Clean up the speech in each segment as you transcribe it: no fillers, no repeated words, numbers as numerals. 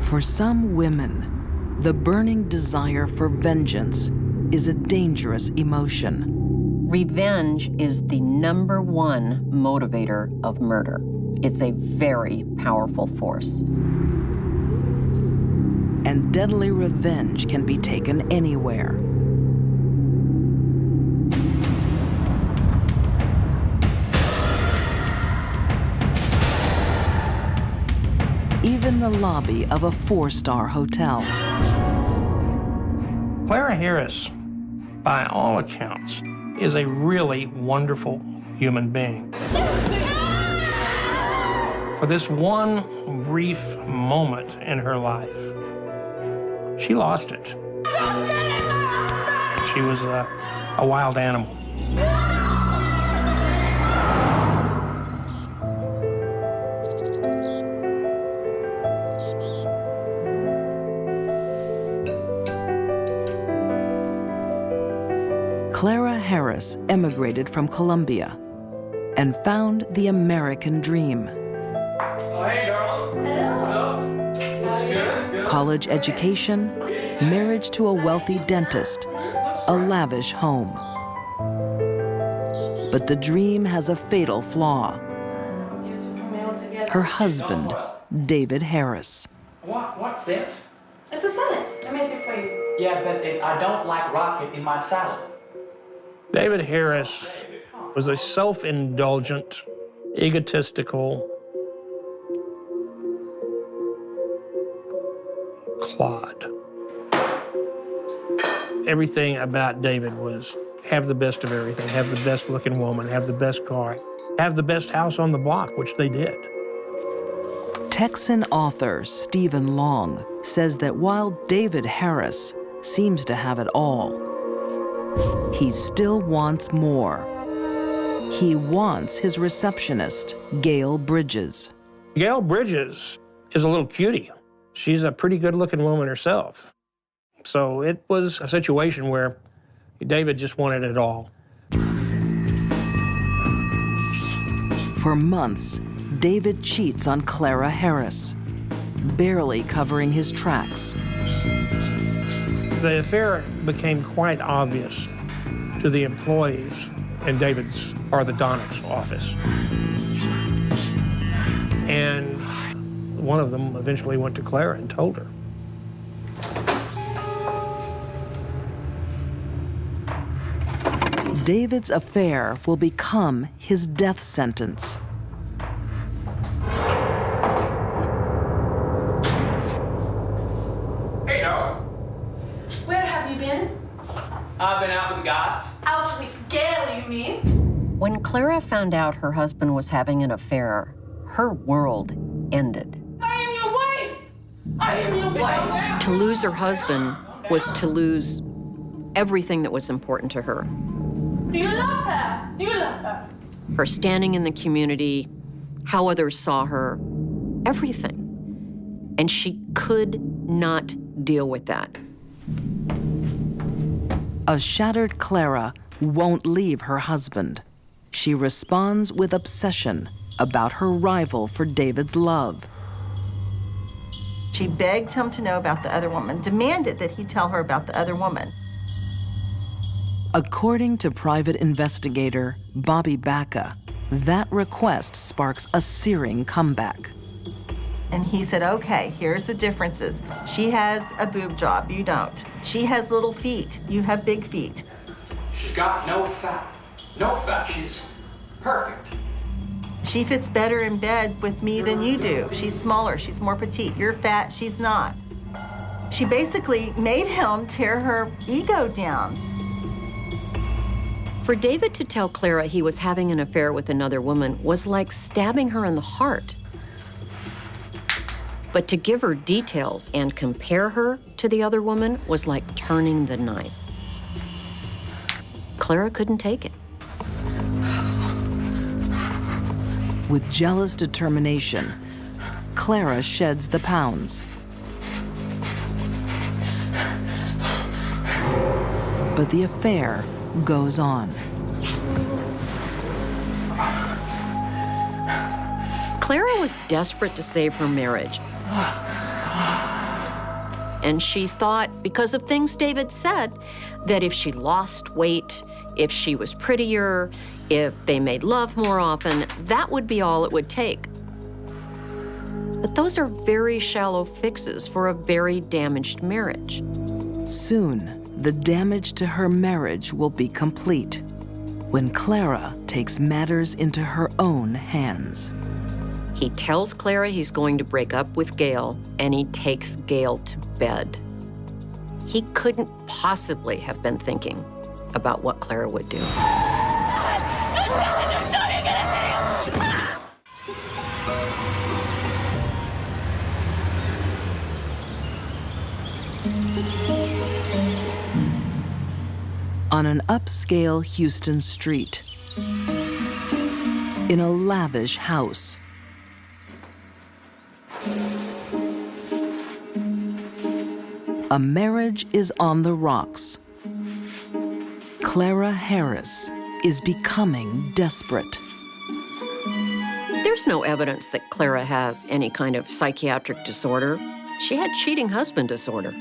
For some women, the burning desire for vengeance is a dangerous emotion. Revenge is the #1 motivator of murder. It's a very powerful force. And deadly revenge can be taken anywhere. Even the lobby of a 4-star hotel. Clara Harris, by all accounts, is a really wonderful human being. For this one brief moment in her life, she lost it. She was a wild animal. Clara Harris emigrated from Colombia and found the American dream. Oh, hey, girl. Hello. What's up? Looks good. College education, marriage to a wealthy dentist, a lavish home. But the dream has a fatal flaw. Her husband, David Harris. What's this? It's a salad. I made it for you. Yeah, but I don't like rocket in my salad. David Harris was a self-indulgent, egotistical clod. Everything about David was have the best of everything, have the best looking woman, have the best car, have the best house on the block, which they did. Texan author Stephen Long says that while David Harris seems to have it all, he still wants more. He wants his receptionist, Gail Bridges. Gail Bridges is a little cutie. She's a pretty good-looking woman herself. So it was a situation where David just wanted it all. For months, David cheats on Clara Harris, barely covering his tracks. The affair became quite obvious to the employees in David's orthodontics office. And one of them eventually went to Clara and told her. David's affair will become his death sentence. Hey, Noah. Where have you been? I've been out with the guys. Out with Gail, you mean? When Clara found out her husband was having an affair, her world ended. I am your wife! I am your wife! To lose her husband was to lose everything that was important to her. Do you love her? Do you love her? Her standing in the community, how others saw her, everything. And she could not deal with that. A shattered Clara won't leave her husband. She responds with obsession about her rival for David's love. She begged him to know about the other woman, demanded that he tell her about the other woman. According to private investigator Bobby Baca, that request sparks a searing comeback. And he said, okay, here's the differences. She has a boob job, you don't. She has little feet, you have big feet. She's got no fat. No fat. She's perfect. She fits better in bed with me than you do. She's smaller, she's more petite. You're fat, she's not. She basically made him tear her ego down. For David to tell Clara he was having an affair with another woman was like stabbing her in the heart. But to give her details and compare her to the other woman was like turning the knife. Clara couldn't take it. With jealous determination, Clara sheds the pounds. But the affair goes on. Clara was desperate to save her marriage. And she thought, because of things David said, that if she lost weight, if she was prettier, if they made love more often, that would be all it would take. But those are very shallow fixes for a very damaged marriage. Soon, the damage to her marriage will be complete when Clara takes matters into her own hands. He tells Clara he's going to break up with Gail, and he takes Gail to bed. He couldn't possibly have been thinking about what Clara would do. On an upscale Houston street, in a lavish house, a marriage is on the rocks. Clara Harris is becoming desperate. There's no evidence that Clara has any kind of psychiatric disorder. She had cheating husband disorder.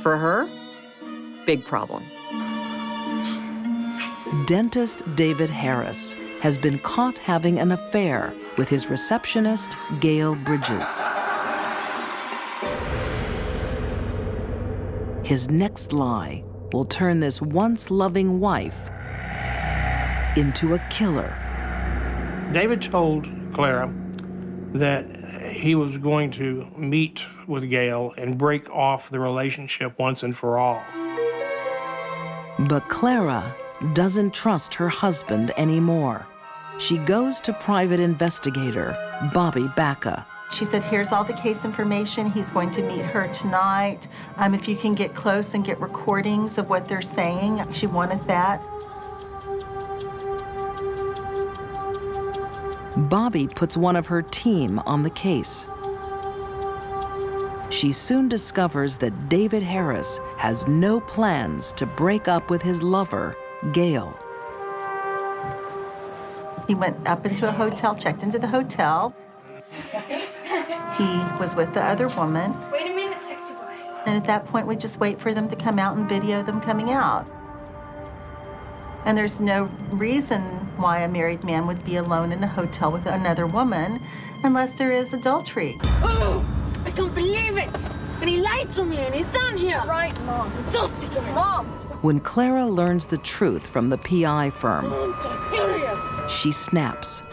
For her, big problem. Dentist David Harris has been caught having an affair with his receptionist, Gail Bridges. His next lie will turn this once loving wife into a killer. David told Clara that he was going to meet with Gail and break off the relationship once and for all. But Clara doesn't trust her husband anymore. She goes to private investigator Bobby Baca. She said, here's all the case information. He's going to meet her tonight. If you can get close and get recordings of what they're saying. She wanted that. Bobby puts one of her team on the case. She soon discovers that David Harris has no plans to break up with his lover, Gail. He went up into a hotel, checked into the hotel. He was with the other woman. Wait a minute, sexy boy. And at that point, we just wait for them to come out and video them coming out. And there's no reason why a married man would be alone in a hotel with another woman unless there is adultery. Oh, I can't believe it. And he lied to me and he's down here. Right, Mom. I'm so sick of it. Mom. When Clara learns the truth from the PI firm, I'm so furious. she snaps.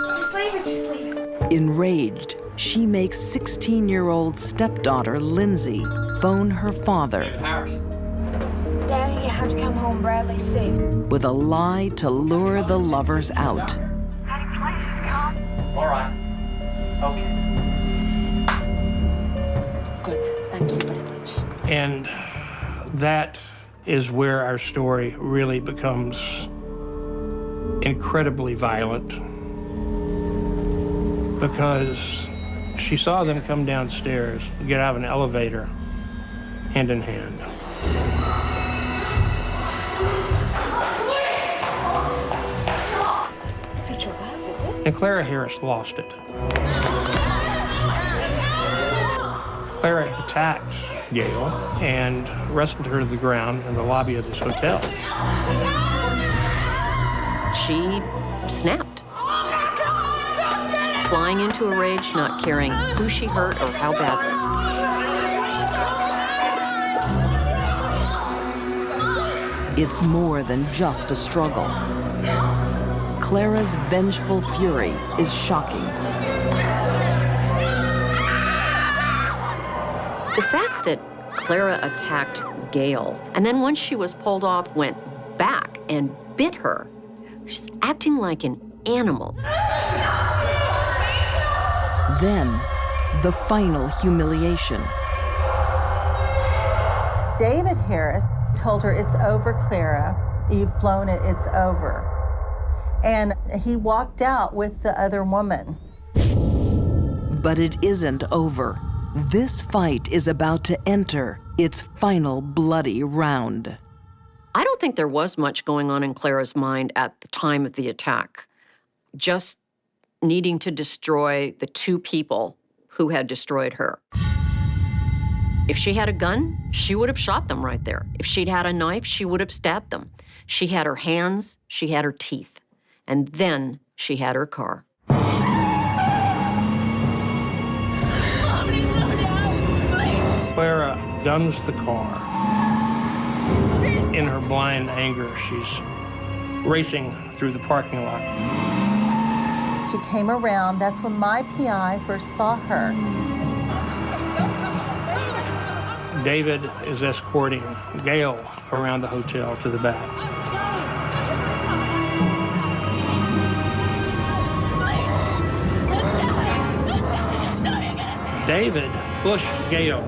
Just leave it, just leave it. Enraged, she makes 16-year-old stepdaughter Lindsay phone her father Harris. Daddy, you have to come home. Bradley's sick. with a lie to lure the lovers out. All right. Okay. Good. Thank you very much. And that is where our story really becomes incredibly violent, because she saw them come downstairs, get out of an elevator, hand in hand. It's a job, is it? And Clara Harris lost it. Clara attacked Gail and wrestled her to the ground in the lobby of this hotel. She snapped. Flying into a rage, not caring who she hurt or how badly. It's more than just a struggle. Clara's vengeful fury is shocking. The fact that Clara attacked Gail, and then once she was pulled off, went back and bit her, she's acting like an animal. Then, the final humiliation. David Harris told her, it's over, Clara. You've blown it, it's over. And he walked out with the other woman. But it isn't over. This fight is about to enter its final bloody round. I don't think there was much going on in Clara's mind at the time of the attack. Just needing to destroy the two people who had destroyed her. If she had a gun, she would have shot them right there. If she'd had a knife, she would have stabbed them. She had her hands, she had her teeth, and then she had her car. Clara guns the car. In her blind anger, she's racing through the parking lot. She came around. That's when my PI first saw her. David is escorting Gail around the hotel to the back. David pushed Gail.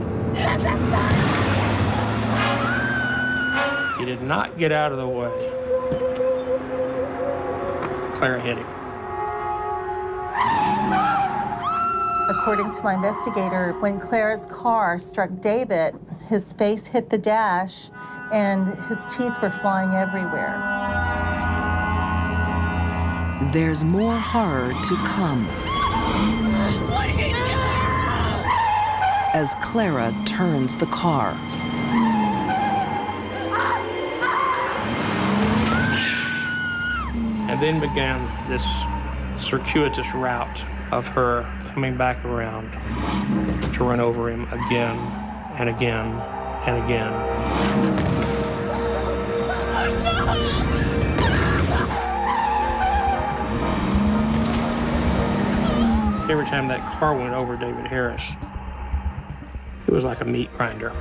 He did not get out of the way. Clara hit him. According to my investigator, when Clara's car struck David, his face hit the dash and his teeth were flying everywhere. There's more horror to come. As Clara turns the car. And then began this circuitous route of her coming back around to run over him again and again and again. Every time that car went over David Harris, it was like a meat grinder.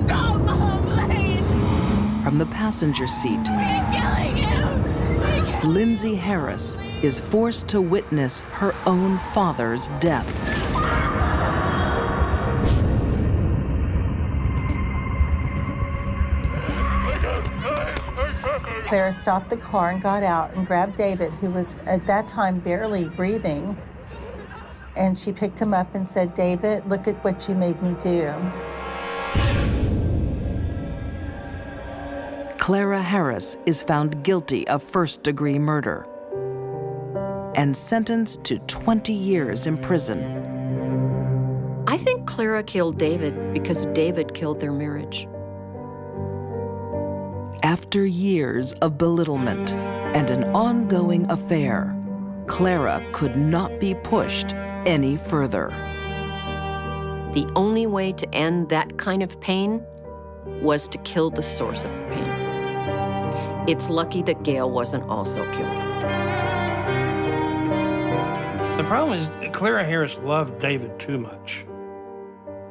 Stop, Mom, please. From the passenger seat, We're killing him. Lindsay Harris is forced to witness her own father's death. Clara stopped the car and got out and grabbed David, who was at that time barely breathing. And she picked him up and said, "David, look at what you made me do." Clara Harris is found guilty of first-degree murder and sentenced to 20 years in prison. I think Clara killed David because David killed their marriage. After years of belittlement and an ongoing affair, Clara could not be pushed any further. The only way to end that kind of pain was to kill the source of the pain. It's lucky that Gail wasn't also killed. The problem is that Clara Harris loved David too much.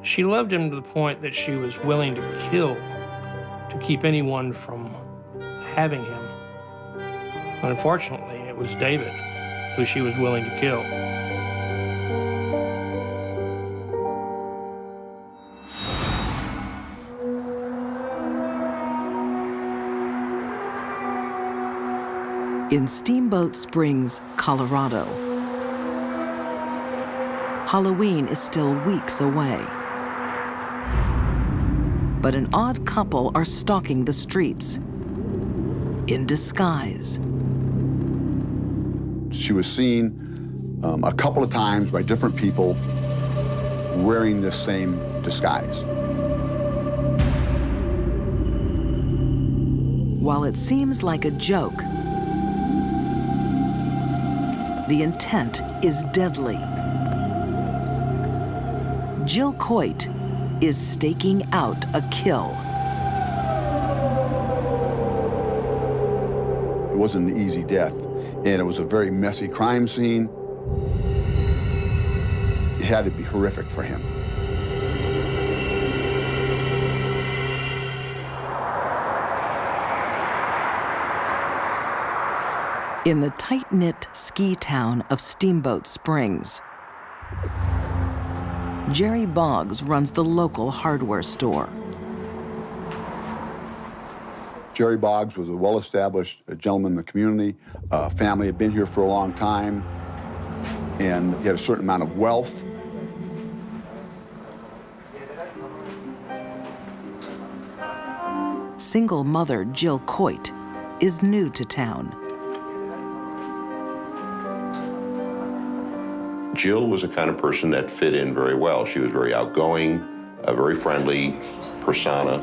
She loved him to the point that she was willing to kill to keep anyone from having him. Unfortunately, it was David who she was willing to kill. In Steamboat Springs, Colorado, Halloween is still weeks away. But an odd couple are stalking the streets in disguise. She was seen a couple of times by different people wearing this same disguise. While it seems like a joke, the intent is deadly. Jill Coit is staking out a kill. It wasn't an easy death, and it was a very messy crime scene. It had to be horrific for him. In the tight-knit ski town of Steamboat Springs, Jerry Boggs runs the local hardware store. Jerry Boggs was a well-established gentleman in the community. Family had been here for a long time, and he had a certain amount of wealth. Single mother Jill Coit is new to town. Jill was the kind of person that fit in very well. She was very outgoing, a very friendly persona.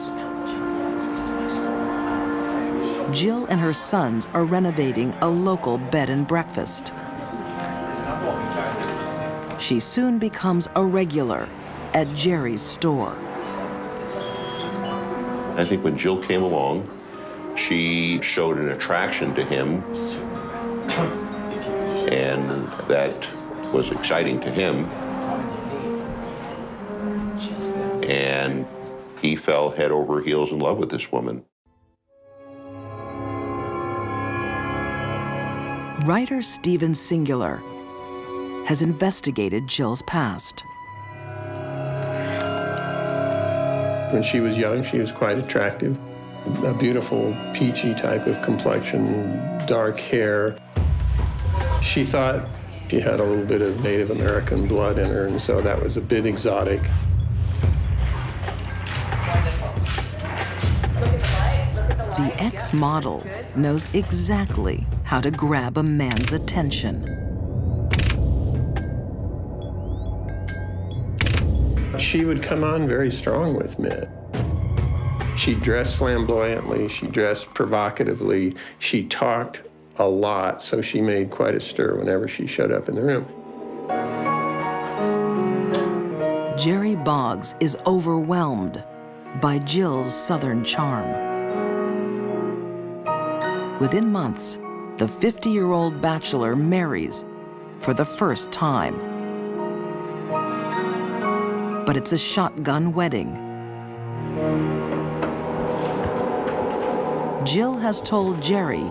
Jill and her sons are renovating a local bed and breakfast. She soon becomes a regular at Jerry's store. I think when Jill came along, she showed an attraction to him, and that was exciting to him. And he fell head over heels in love with this woman. Writer Stephen Singular has investigated Jill's past. When she was young, she was quite attractive. A beautiful, peachy type of complexion, dark hair. She thought she had a little bit of Native American blood in her, and so that was a bit exotic. The ex-model knows exactly how to grab a man's attention. She would come on very strong with men. She dressed flamboyantly, she dressed provocatively, she talked a lot, so she made quite a stir whenever she showed up in the room. Jerry Boggs is overwhelmed by Jill's Southern charm. Within months, the 50-year-old bachelor marries for the first time. But it's a shotgun wedding. Jill has told Jerry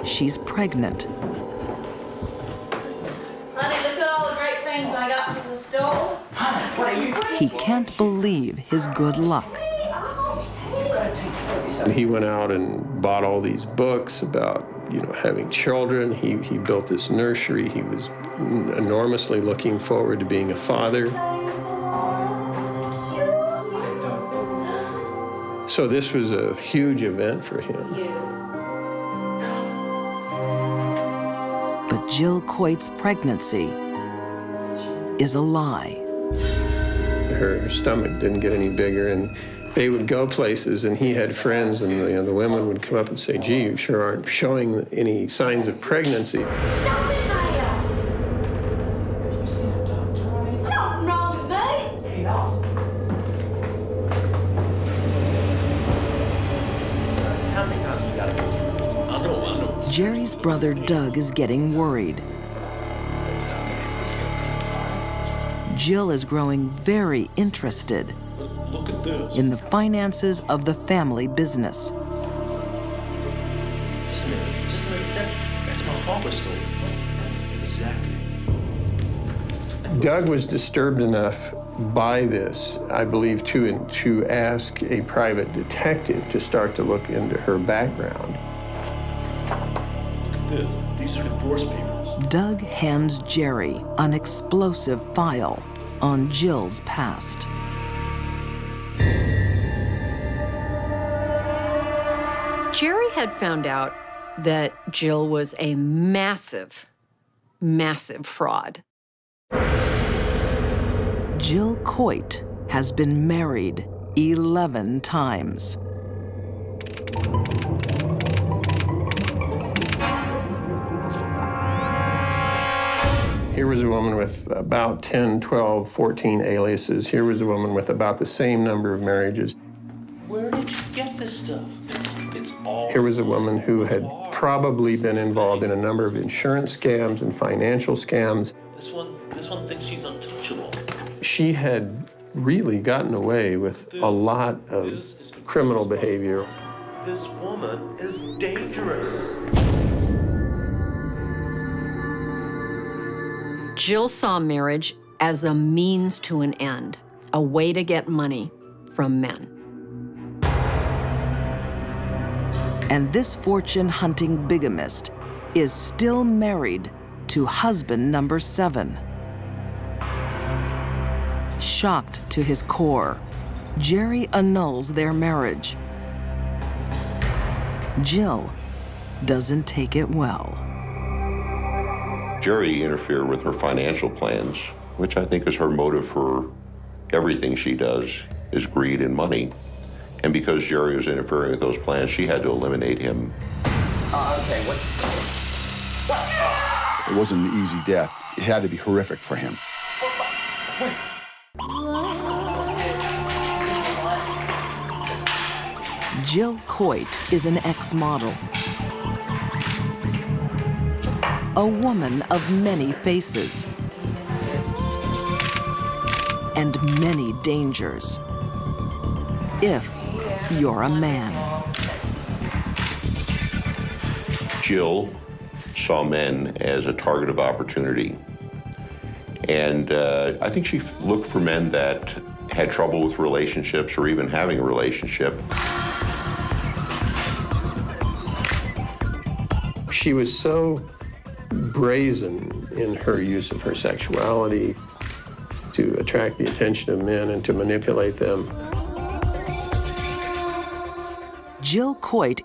she's pregnant. Honey, look at all the great things I got from the store. Honey, what are you? He can't believe his good luck. You've got to take care of yourself. And he went out and bought all these books about, having children. He built this nursery. He was enormously looking forward to being a father. So this was a huge event for him. But Jill Coit's pregnancy is a lie. Her stomach didn't get any bigger, and they would go places, and he had friends, and the women would come up and say, "Gee, you sure aren't showing any signs of pregnancy." Stop it, Maya! Have you seen a doctor or anything? Nothing wrong with me. Hey, no. How many times you gotta go? I know. Jerry's brother Doug is getting worried. Jill is growing very interested Look at this. in the finances of the family business. Just a minute. That's my harbor store. Exactly. Doug was disturbed enough by this, I believe, to ask a private detective to start to look into her background. Look at this. These are divorce papers. Doug hands Jerry an explosive file on Jill's past. Jerry had found out that Jill was a massive, massive fraud. Jill Coit has been married 11 times. Here was a woman with about 10, 12, 14 aliases. Here was a woman with about the same number of marriages. Where did you get this stuff? It's all. Here was a woman who had probably been involved in a number of insurance scams and financial scams. This one thinks she's untouchable. She had really gotten away with a lot of criminal behavior. This woman is dangerous. Jill saw marriage as a means to an end, a way to get money from men. And this fortune-hunting bigamist is still married to husband number 7. Shocked to his core, Jerry annuls their marriage. Jill doesn't take it well. Jerry interfered with her financial plans, which I think is her motive for everything she does, is greed and money. And because Jerry was interfering with those plans, she had to eliminate him. Okay, what? It wasn't an easy death. It had to be horrific for him. Jill Coit is an ex-model. A woman of many faces and many dangers, if you're a man. Jill saw men as a target of opportunity. And I think she looked for men that had trouble with relationships or even having a relationship. She was so brazen in her use of her sexuality to attract the attention of men and to manipulate them. Jill Coit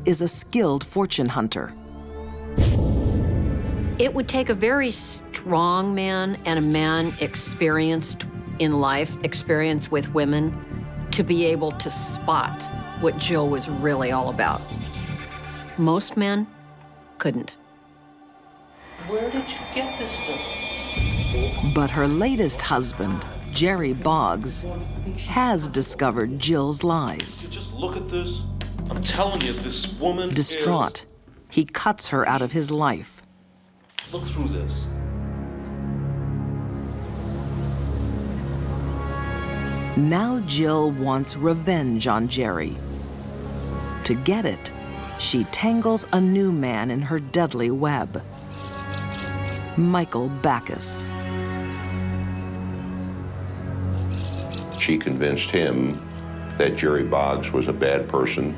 is a skilled fortune hunter. It would take a very strong man and a man experienced in life, experienced with women, to be able to spot what Jill was really all about. Most men couldn't. Where did you get this stuff? But her latest husband, Jerry Boggs, has discovered Jill's lies. Just look at this. I'm telling you, this woman Distraught, he cuts her out of his life. Look through this. Now Jill wants revenge on Jerry. To get it, she tangles a new man in her deadly web. Michael Backus. She convinced him that Jerry Boggs was a bad person,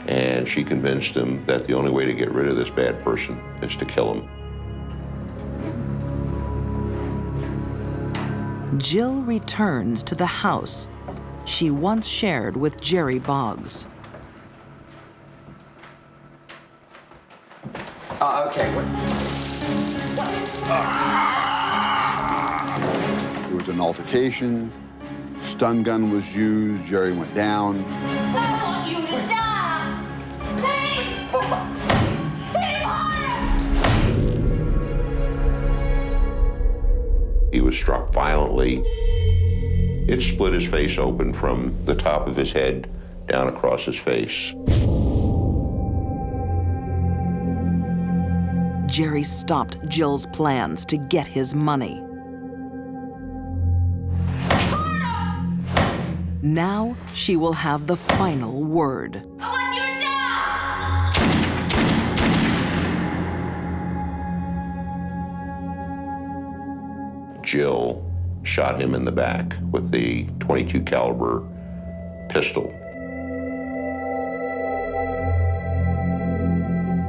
and she convinced him that the only way to get rid of this bad person is to kill him. Jill returns to the house she once shared with Jerry Boggs. Okay, what? There was an altercation, stun gun was used, Jerry went down. I want you to die! He was struck violently. It split his face open from the top of his head down across his face. Jerry stopped Jill's plans to get his money. Now she will have the final word. I want you to die! Jill shot him in the back with the .22 caliber pistol.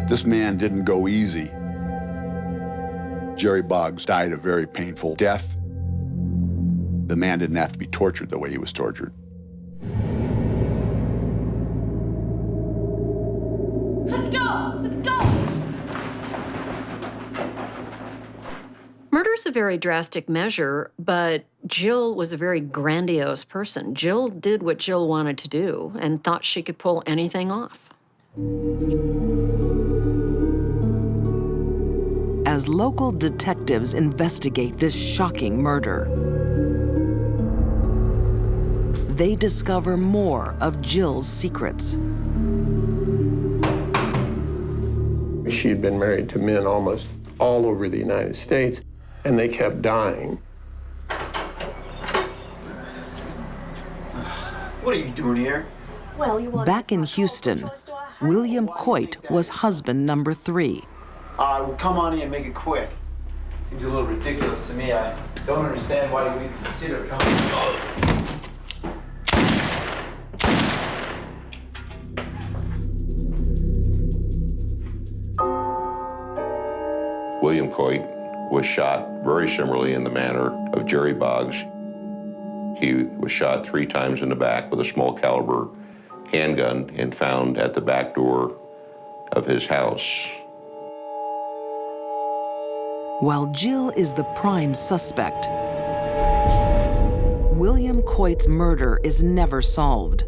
This man didn't go easy. Jerry Boggs died a very painful death. The man didn't have to be tortured the way he was tortured. Let's go! Let's go! Murder's a very drastic measure, but Jill was a very grandiose person. Jill did what Jill wanted to do and thought she could pull anything off. As local detectives investigate this shocking murder, they discover more of Jill's secrets. She had been married to men almost all over the United States, and they kept dying. What are you doing here? Well, you want Back in Houston, William Coit was husband number 3. Well, come on in and make it quick. Seems a little ridiculous to me. I don't understand why you would even consider coming. William Coit was shot very similarly in the manner of Jerry Boggs. He was shot 3 times in the back with a small caliber handgun and found at the back door of his house. While Jill is the prime suspect, William Coit's murder is never solved.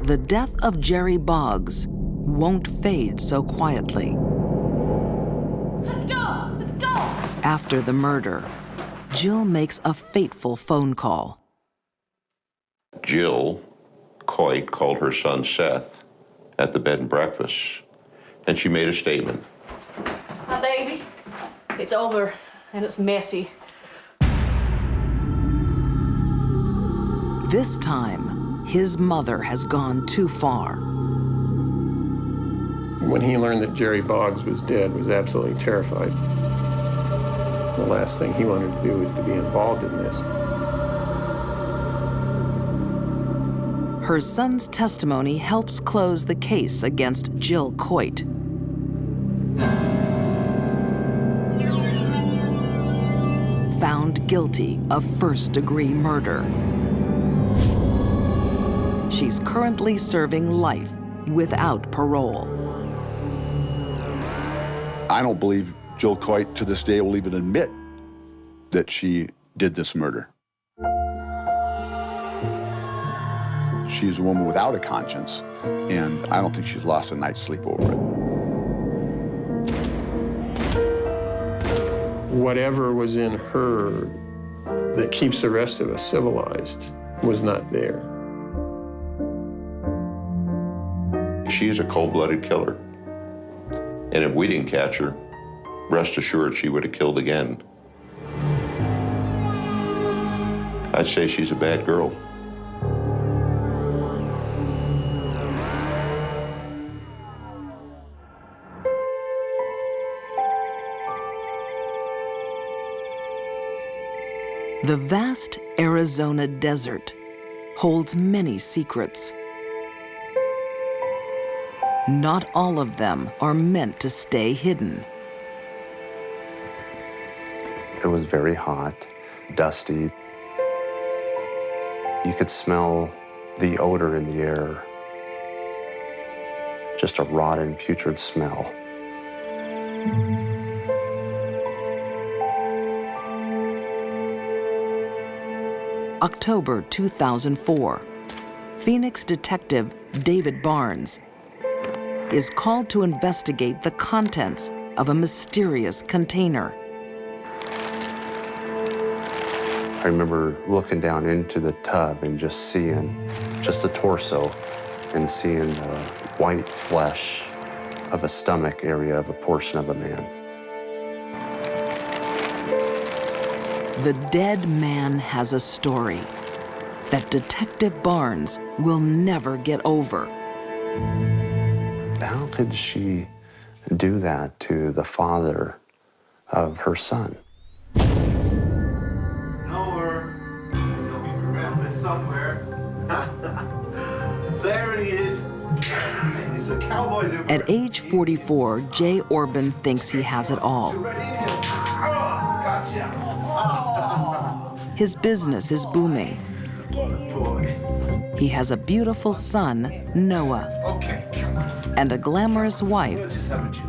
The death of Jerry Boggs won't fade so quietly. Let's go! Let's go! After the murder, Jill makes a fateful phone call. Jill Coit called her son Seth at the bed and breakfast, and she made a statement. My baby, it's over, and it's messy. This time, his mother has gone too far. When he learned that Jerry Boggs was dead, was absolutely terrified. The last thing he wanted to do was to be involved in this. Her son's testimony helps close the case against Jill Coit. Found guilty of first-degree murder. She's currently serving life without parole. I don't believe Jill Coit to this day will even admit that she did this murder. She's a woman without a conscience, and I don't think she's lost a night's sleep over it. Whatever was in her that keeps the rest of us civilized was not there. She is a cold-blooded killer. And if we didn't catch her, rest assured she would have killed again. I'd say she's a bad girl. The vast Arizona desert holds many secrets. Not all of them are meant to stay hidden. It was very hot, dusty. You could smell the odor in the air. Just a rotten, putrid smell. October 2004, Phoenix detective David Barnes is called to investigate the contents of a mysterious container. I remember looking down into the tub and just seeing just a torso and seeing the white flesh of a stomach area of a portion of a man. The dead man has a story that Detective Barnes will never get over. How could she do that to the father of her son? Nowhere. He'll be around this somewhere. There he is. He's the Cowboys. At age 44, Jay Orban thinks he has it all. Gotcha. His business is booming. He has a beautiful son, Noah, Okay, come on. and a glamorous wife,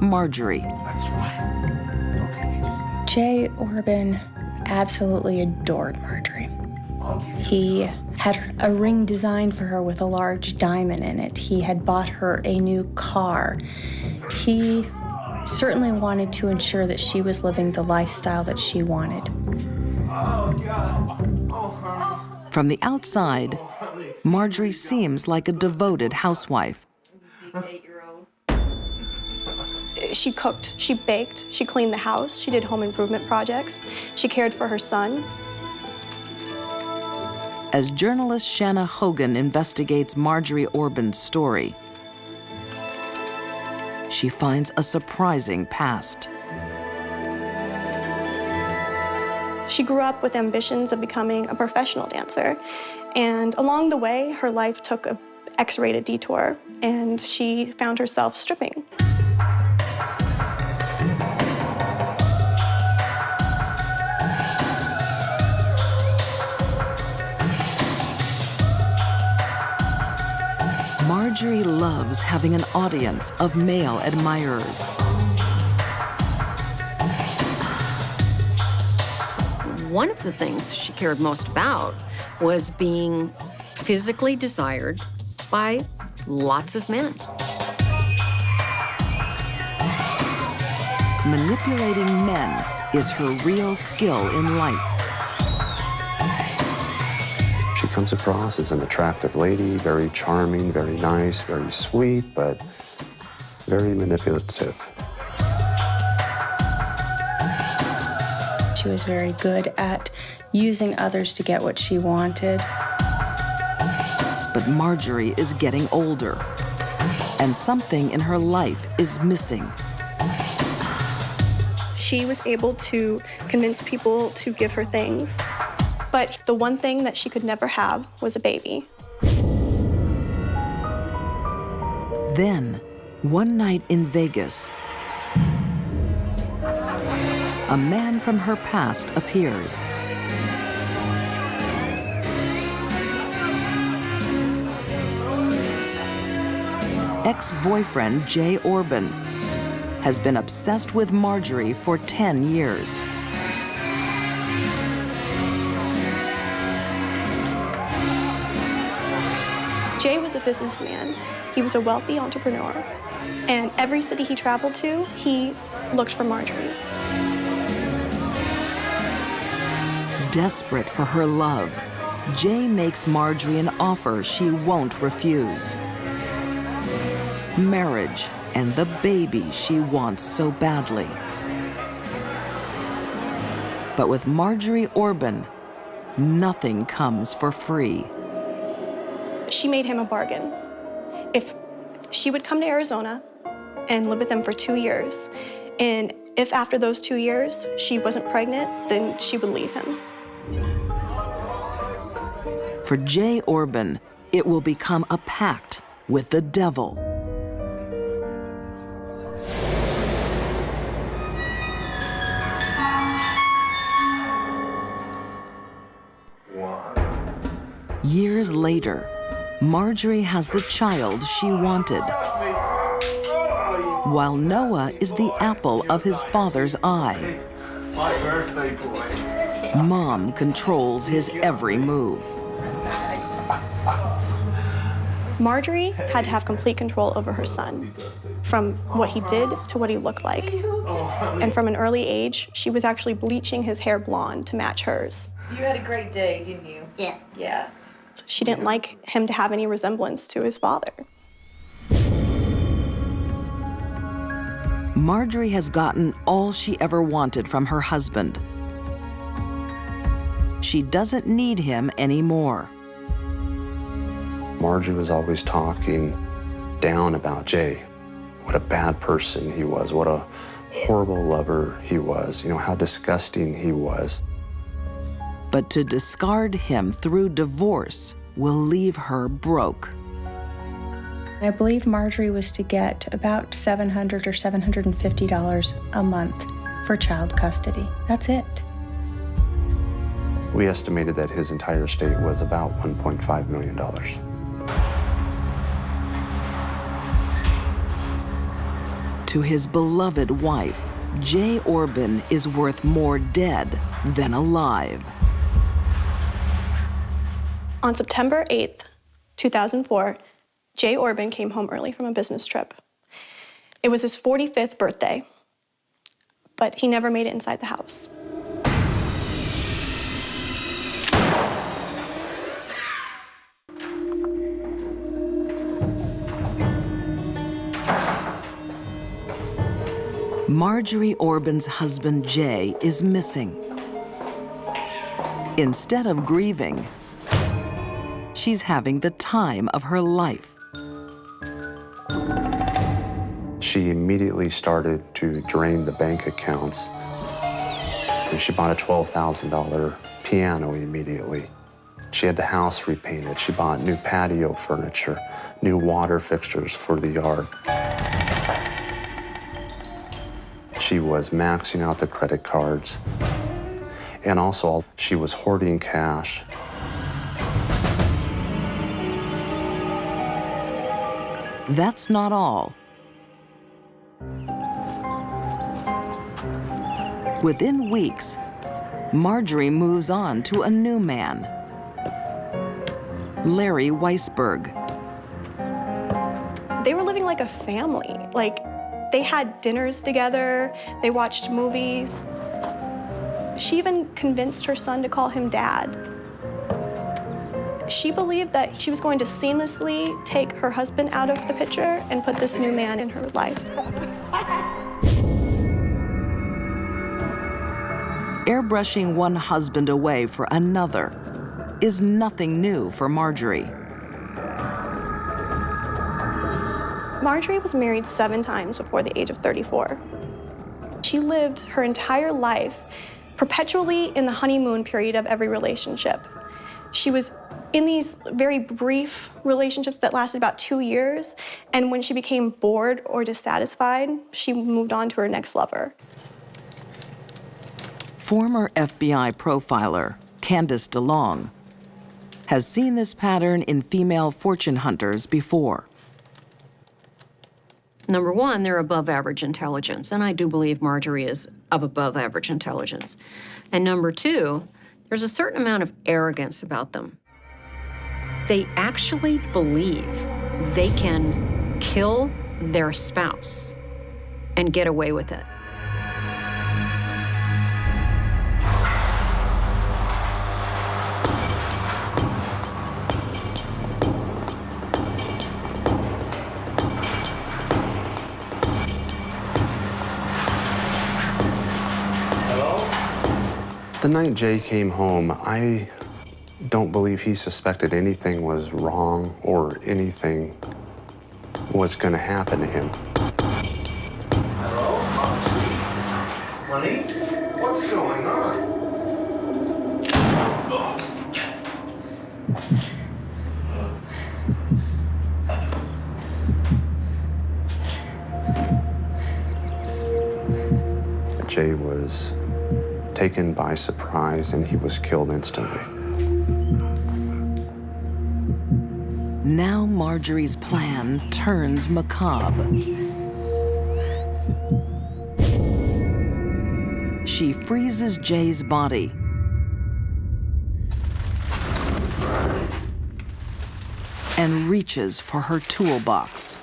Marjorie. That's right. Okay, you just... Jay Orban absolutely adored Marjorie. He had a ring designed for her with a large diamond in it. He had bought her a new car. He certainly wanted to ensure that she was living the lifestyle that she wanted. Oh, God. Oh, honey. From the outside, Marjorie seems like a devoted housewife. She cooked, she baked, she cleaned the house, she did home improvement projects, she cared for her son. As journalist Shanna Hogan investigates Marjorie Orban's story, she finds a surprising past. She grew up with ambitions of becoming a professional dancer, and along the way, her life took an X-rated detour, and she found herself stripping. Marjorie loves having an audience of male admirers. One of the things she cared most about was being physically desired by lots of men. Manipulating men is her real skill in life. She comes across as an attractive lady, very charming, very nice, very sweet, but very manipulative. She was very good at using others to get what she wanted. But Marjorie is getting older, and something in her life is missing. She was able to convince people to give her things, but the one thing that she could never have was a baby. Then, one night in Vegas, a man from her past appears. Ex-boyfriend Jay Orban has been obsessed with Marjorie for 10 years. Jay was a businessman. He was a wealthy entrepreneur. And every city he traveled to, he looked for Marjorie. Desperate for her love, Jay makes Marjorie an offer she won't refuse. Marriage and the baby she wants so badly. But with Marjorie Orban, nothing comes for free. She made him a bargain. If she would come to Arizona and live with them for 2 years, and if after those 2 years she wasn't pregnant, then she would leave him. For Jay Orban, it will become a pact with the devil. Years later, Marjorie has the child she wanted, while Noah is the apple of his father's eye. My birthday boy. Mom controls his every move. Marjorie had to have complete control over her son, from what he did to what he looked like. And from an early age, she was actually bleaching his hair blonde to match hers. You had a great day, didn't you? Yeah. Yeah. She didn't like him to have any resemblance to his father. Marjorie has gotten all she ever wanted from her husband. She doesn't need him anymore. Marjorie was always talking down about Jay. What a bad person he was, what a horrible lover he was, you know, how disgusting he was. But to discard him through divorce will leave her broke. I believe Marjorie was to get about $700 or $750 a month for child custody. That's it. We estimated that his entire estate was about $1.5 million. To his beloved wife, Jay Orban is worth more dead than alive. On September 8th, 2004, Jay Orban came home early from a business trip. It was his 45th birthday, but he never made it inside the house. Marjorie Orban's husband, Jay, is missing. Instead of grieving, she's having the time of her life. She immediately started to drain the bank accounts. And she bought a $12,000 piano immediately. She had the house repainted. She bought new patio furniture, new water fixtures for the yard. She was maxing out the credit cards. And also, she was hoarding cash. That's not all. Within weeks, Marjorie moves on to a new man, Larry Weisberg. They were living like a family. Like, they had dinners together, they watched movies. She even convinced her son to call him Dad. She believed that she was going to seamlessly take her husband out of the picture and put this new man in her life. Airbrushing one husband away for another is nothing new for Marjorie. Marjorie was married 7 times before the age of 34. She lived her entire life perpetually in the honeymoon period of every relationship. She was in these very brief relationships that lasted about 2 years, and when she became bored or dissatisfied, she moved on to her next lover. Former FBI profiler Candice DeLong has seen this pattern in female fortune hunters before. Number one, they're above average intelligence, and I do believe Marjorie is of above average intelligence. And number two, there's a certain amount of arrogance about them. They actually believe they can kill their spouse and get away with it. The night Jay came home, I don't believe he suspected anything was wrong or anything was going to happen to him. Hello, Marjorie? Honey, what's going on? Jay was taken by surprise and he was killed instantly. Now Marjorie's plan turns macabre. She freezes Jay's body and reaches for her toolbox.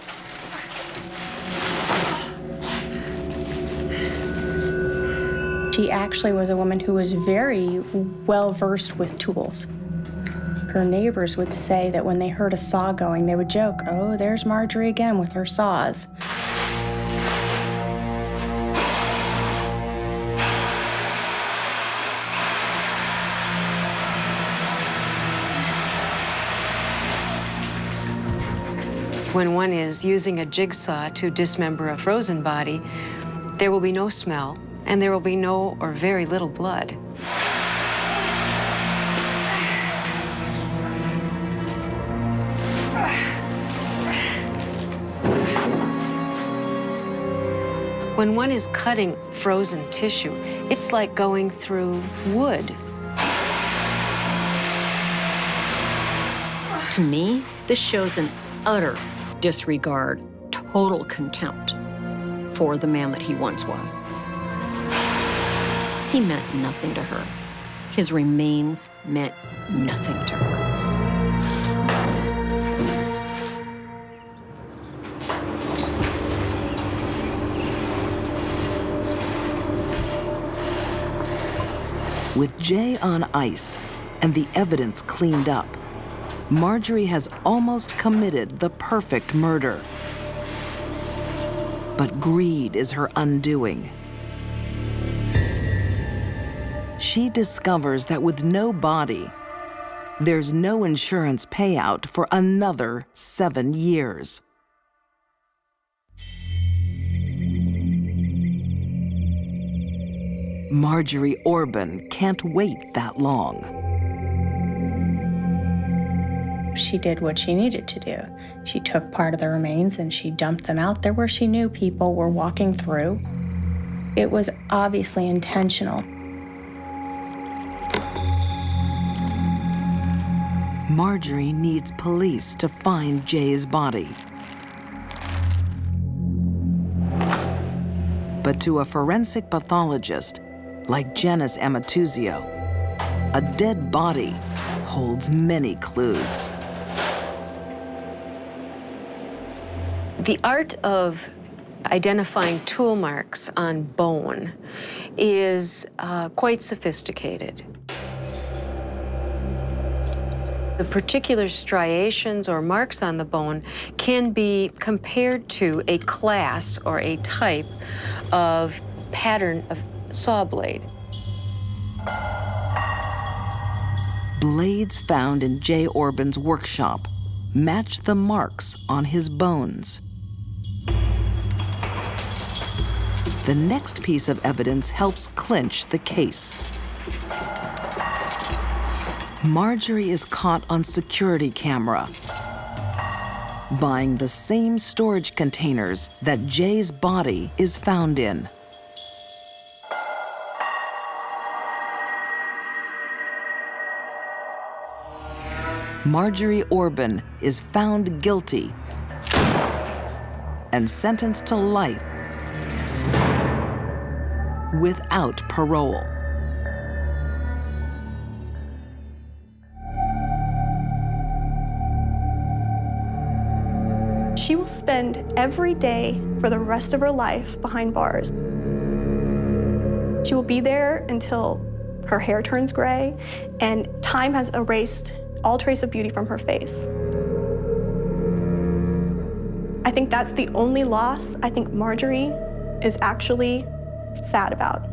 She actually was a woman who was very well-versed with tools. Her neighbors would say that when they heard a saw going, they would joke, "Oh, there's Marjorie again with her saws." When one is using a jigsaw to dismember a frozen body, there will be no smell, and there will be no or very little blood. When one is cutting frozen tissue, it's like going through wood. To me, this shows an utter disregard, total contempt for the man that he once was. He meant nothing to her. His remains meant nothing to her. With Jay on ice and the evidence cleaned up, Marjorie has almost committed the perfect murder. But greed is her undoing. She discovers that with no body, there's no insurance payout for another 7 years. Marjorie Orban can't wait that long. She did what she needed to do. She took part of the remains and she dumped them out there where she knew people were walking through. It was obviously intentional. Marjorie needs police to find Jay's body. But to a forensic pathologist like Janis Amatuzio, a dead body holds many clues. The art of identifying tool marks on bone is quite sophisticated. The particular striations or marks on the bone can be compared to a class or a type of pattern of saw blade. Blades found in Jay Orban's workshop match the marks on his bones. The next piece of evidence helps clinch the case. Marjorie is caught on security camera, buying the same storage containers that Jay's body is found in. Marjorie Orban is found guilty and sentenced to life without parole. She will spend every day for the rest of her life behind bars. She will be there until her hair turns gray and time has erased all trace of beauty from her face. I think that's the only loss I think Marjorie is actually sad about.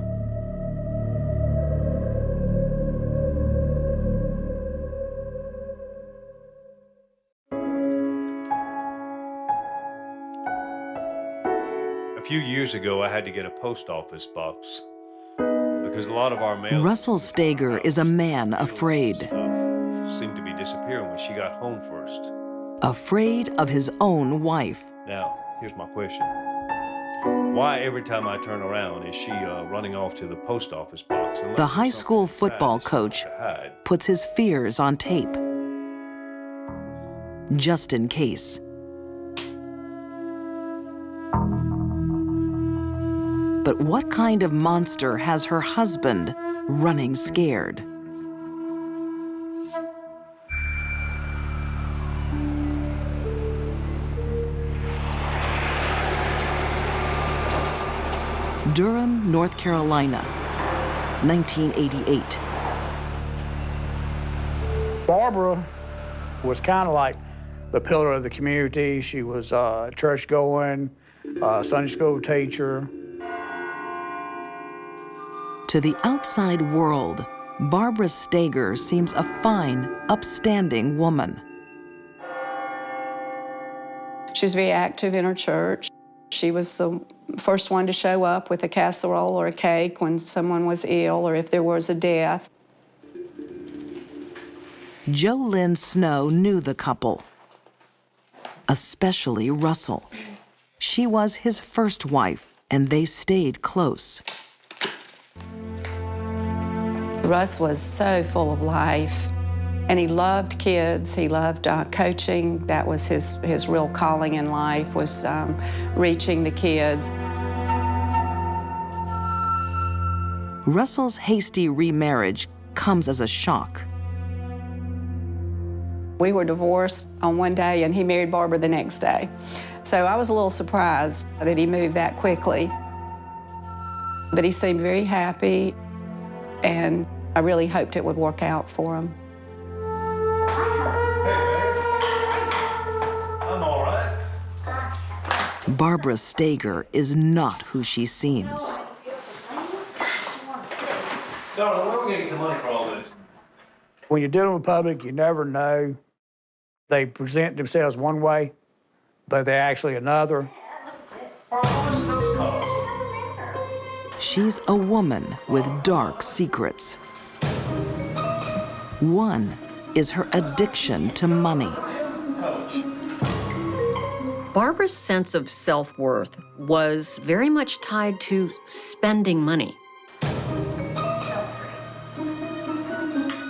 A few years ago, I had to get a post office box because a lot of our mail... Russell Steger is a man afraid. ...seemed to be disappearing when she got home first. Afraid of his own wife. Now, here's my question. Why every time I turn around is she running off to the post office box? The high school football coach puts his fears on tape, just in case. But what kind of monster has her husband running scared? Durham, North Carolina, 1988. Barbara was kind of like the pillar of the community. She was church-going, Sunday school teacher. To the outside world, Barbara Steger seems a fine, upstanding woman. She was very active in her church. She was the first one to show up with a casserole or a cake when someone was ill or if there was a death. Jo Lynn Snow knew the couple, especially Russell. She was his first wife, and they stayed close. Russ was so full of life, and he loved kids. He loved coaching. That was his real calling in life, was reaching the kids. Russell's hasty remarriage comes as a shock. We were divorced on one day, and he married Barbara the next day. So I was a little surprised that he moved that quickly. But he seemed very happy, and I really hoped it would work out for him. I'm all right. Barbara Steger is not who she seems. Darling, where are we going to get the money for all this? When you're dealing with public, you never know. They present themselves one way, but they're actually another. She's a woman with dark secrets. One is her addiction to money. Barbara's sense of self-worth was very much tied to spending money.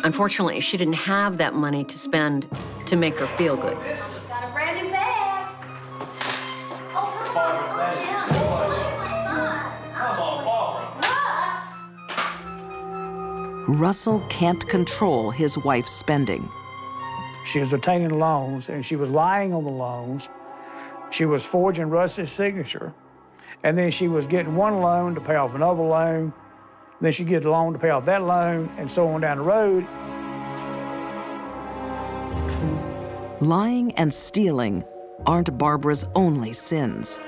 Unfortunately, she didn't have that money to spend to make her feel good. Got a brand new bag. Oh, come on, calm down. Oh, my God. Russell can't control his wife's spending. She was obtaining loans, and she was lying on the loans. She was forging Russ's signature, and then she was getting one loan to pay off another loan. Then she'd get a loan to pay off that loan, and so on down the road. Lying and stealing aren't Barbara's only sins.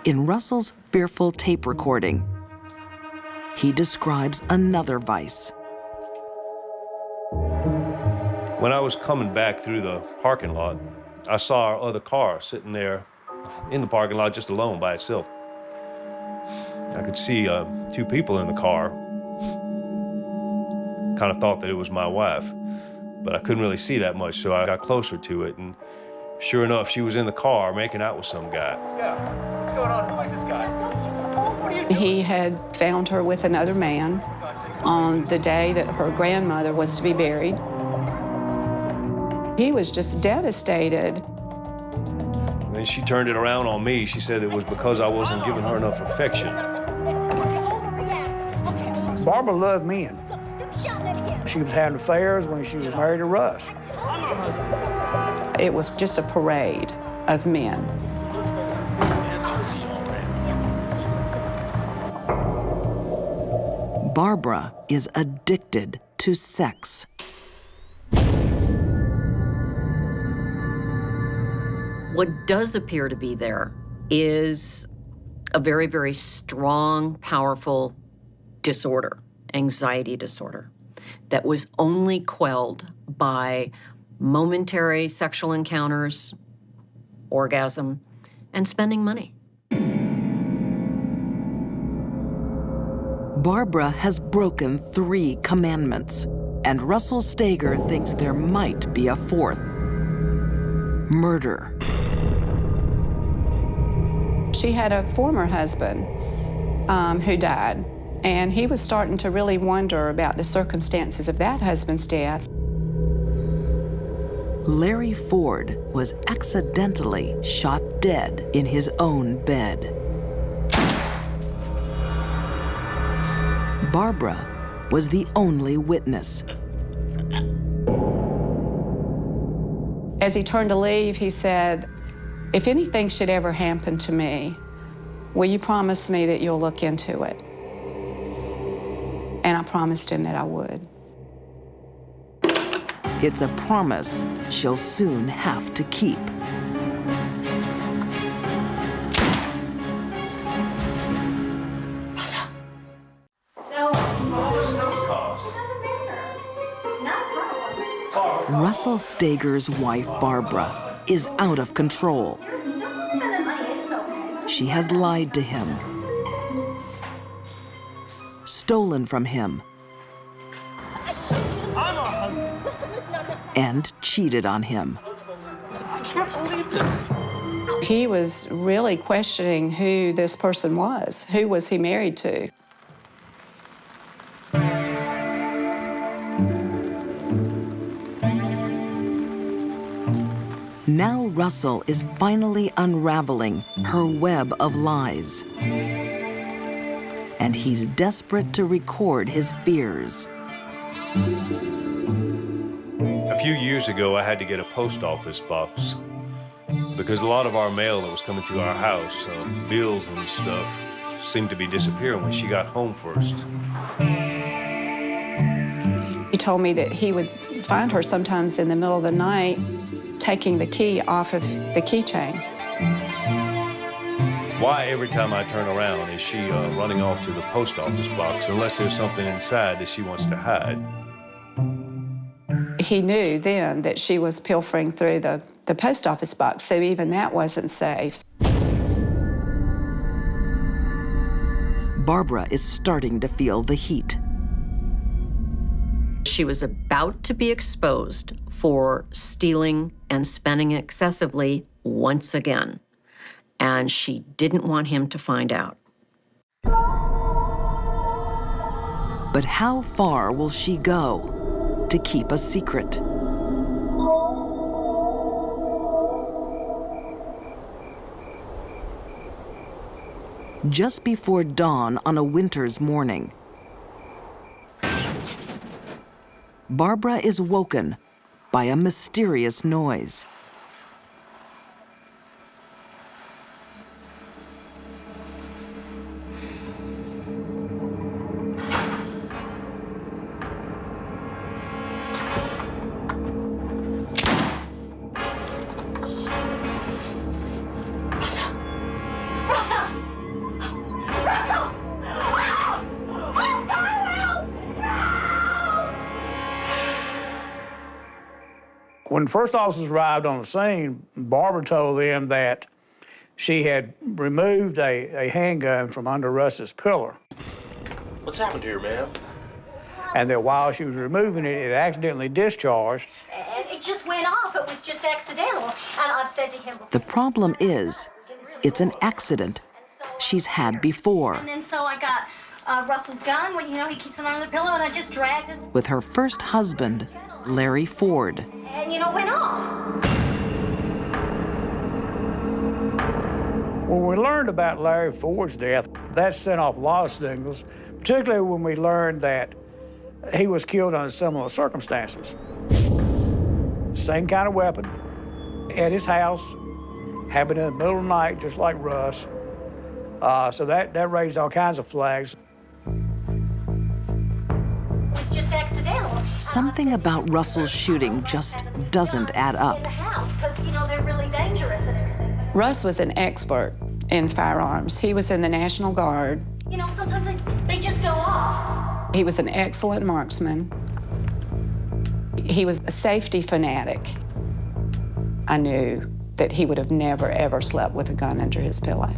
In Russell's fearful tape recording, he describes another vice. When I was coming back through the parking lot, I saw our other car sitting there in the parking lot just alone by itself. I could see two people in the car. Kind of thought that it was my wife, but I couldn't really see that much, so I got closer to it, and sure enough, she was in the car making out with some guy. Yeah, what's going on? Who is this guy? What are you doing? He had found her with another man on the day that her grandmother was to be buried. He was just devastated. When she turned it around on me, she said it was because I wasn't giving her enough affection. Barbara loved men. She was having affairs when she was married to Russ. It was just a parade of men. Barbara is addicted to sex. What does appear to be there is a very, very strong, powerful disorder, anxiety disorder, that was only quelled by momentary sexual encounters, orgasm, and spending money. Barbara has broken 3 commandments, and Russell Steger thinks there might be a 4th: murder. She had a former husband who died, and he was starting to really wonder about the circumstances of that husband's death. Larry Ford was accidentally shot dead in his own bed. Barbara was the only witness. As he turned to leave, he said, "If anything should ever happen to me, will you promise me that you'll look into it?" And I promised him that I would. It's a promise she'll soon have to keep. Russell Steger's wife, Barbara, is out of control. She has lied to him, stolen from him, and cheated on him. I can't believe this. He was really questioning who this person was. Who was he married to? Now Russell is finally unraveling her web of lies. And he's desperate to record his fears. A few years ago, I had to get a post office box because a lot of our mail that was coming to our house, bills and stuff, seemed to be disappearing when she got home first. He told me that he would find her sometimes in the middle of the night taking the key off of the keychain. Why every time I turn around is she running off to the post office box unless there's something inside that she wants to hide? He knew then that she was pilfering through the post office box, so even that wasn't safe. Barbara is starting to feel the heat. She was about to be exposed for stealing and spending excessively once again, and she didn't want him to find out. But how far will she go to keep a secret? Just before dawn on a winter's morning, Barbara is woken by a mysterious noise. When the first officers arrived on the scene, Barbara told them that she had removed a handgun from under Russ's pillar. What's happened here, ma'am? And that while she was removing it, it accidentally discharged. And it just went off. It was just accidental. And I've said to him before. The problem is, it's an accident she's had before. And then so I got Russell's gun. Well, you know, he keeps it under the pillow, and I just dragged it. With her first husband, Larry Ford. And, you know, went off. When we learned about Larry Ford's death, that sent off a lot of signals, particularly when we learned that he was killed under similar circumstances. Same kind of weapon, at his house, happened in the middle of the night, just like Russ. So that raised all kinds of flags. It was just accidental. Something about Russell's shooting just doesn't add In up. the house, because, you know, they're really dangerous and everything. Russ was an expert in firearms. He was in the National Guard. You know, sometimes they just go off. He was an excellent marksman. He was a safety fanatic. I knew that he would have never, ever slept with a gun under his pillow.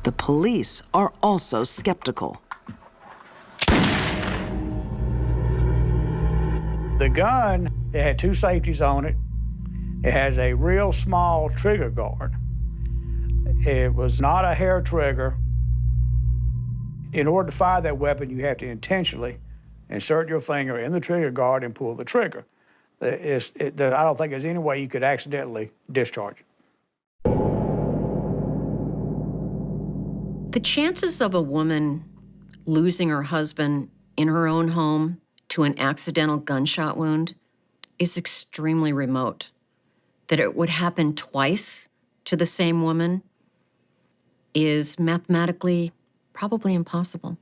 The police are also skeptical. The gun, it had two safeties on it. It has a real small trigger guard. It was not a hair trigger. In order to fire that weapon, you have to intentionally insert your finger in the trigger guard and pull the trigger. I don't think there's any way you could accidentally discharge it. The chances of a woman losing her husband in her own home to an accidental gunshot wound is extremely remote. That it would happen twice to the same woman is mathematically probably impossible.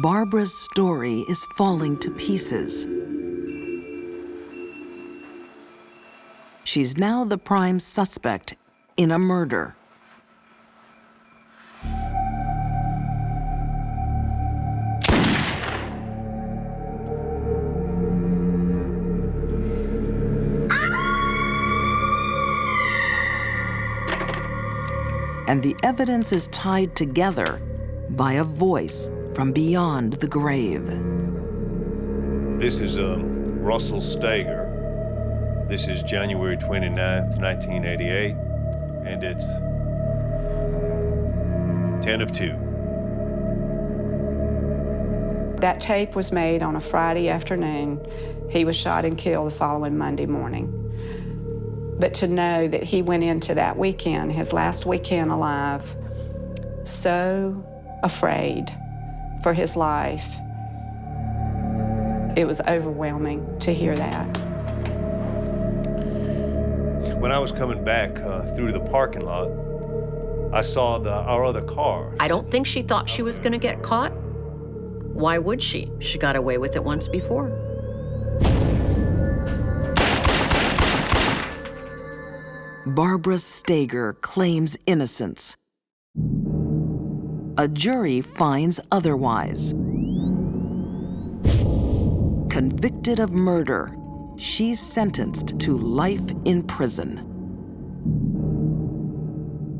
Barbara's story is falling to pieces. She's now the prime suspect in a murder. And the evidence is tied together by a voice from beyond the grave. This is Russell Steger. This is January 29th, 1988, and it's 10 of 2. That tape was made on a Friday afternoon. He was shot and killed the following Monday morning. But to know that he went into that weekend, his last weekend alive, so afraid for his life, it was overwhelming to hear that. When I was coming back through the parking lot, I saw our other car. I don't think she thought she was going to get caught. Why would she? She got away with it once before. Barbara Steger claims innocence. A jury finds otherwise. Convicted of murder, she's sentenced to life in prison.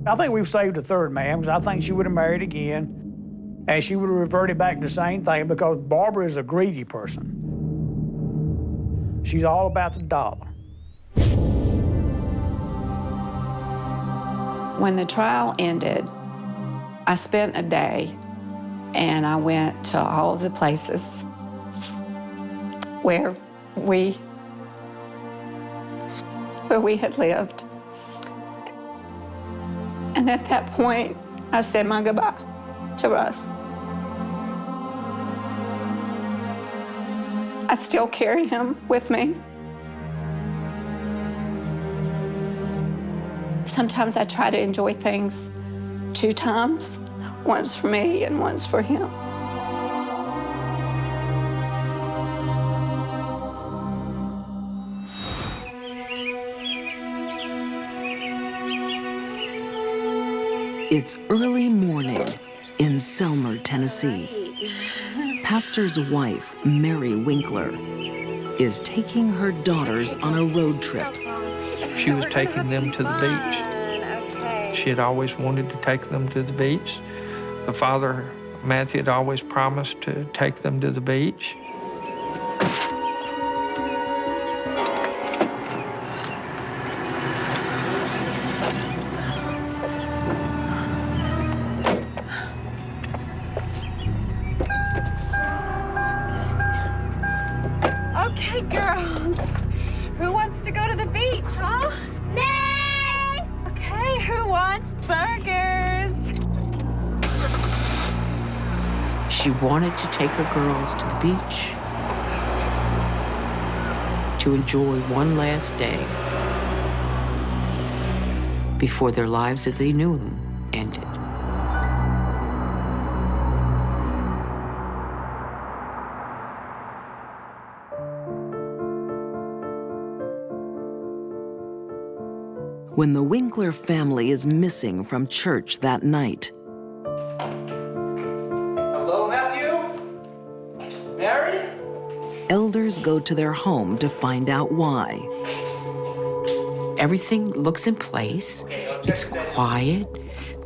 I think we've saved a third man, because I think she would have married again, and she would have reverted back to the same thing, because Barbara is a greedy person. She's all about the dollar. When the trial ended, I spent a day and I went to all of the places where we had lived. And at that point, I said my goodbye to Russ. I still carry him with me. Sometimes I try to enjoy things 2 times, once for me and once for him. It's early morning in Selmer, Tennessee. Pastor's wife, Mary Winkler, is taking her daughters on a road trip. She was taking them to the beach. She had always wanted to take them to the beach. The father, Matthew, had always promised to take them to the beach. Okay, girls. Who wants to go to the beach, huh? Me! Okay, who wants burgers? She wanted to take her girls to the beach to enjoy one last day before their lives as they knew them ended. When the Winkler family is missing from church that night, Hello, Matthew? Mary? elders go to their home to find out why. Everything looks in place. It's quiet.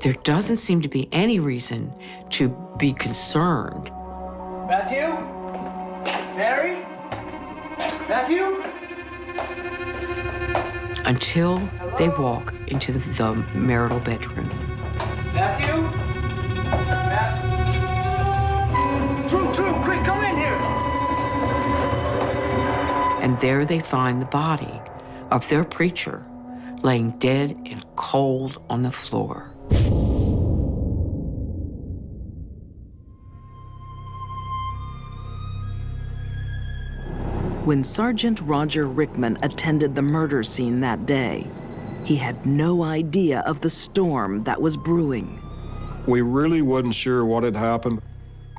There doesn't seem to be any reason to be concerned. Matthew? Mary? Matthew? Until they walk into the marital bedroom. Matthew? Drew, quick, come in here! And there they find the body of their preacher laying dead and cold on the floor. When Sergeant Roger Rickman attended the murder scene that day, he had no idea of the storm that was brewing. We really wasn't sure what had happened.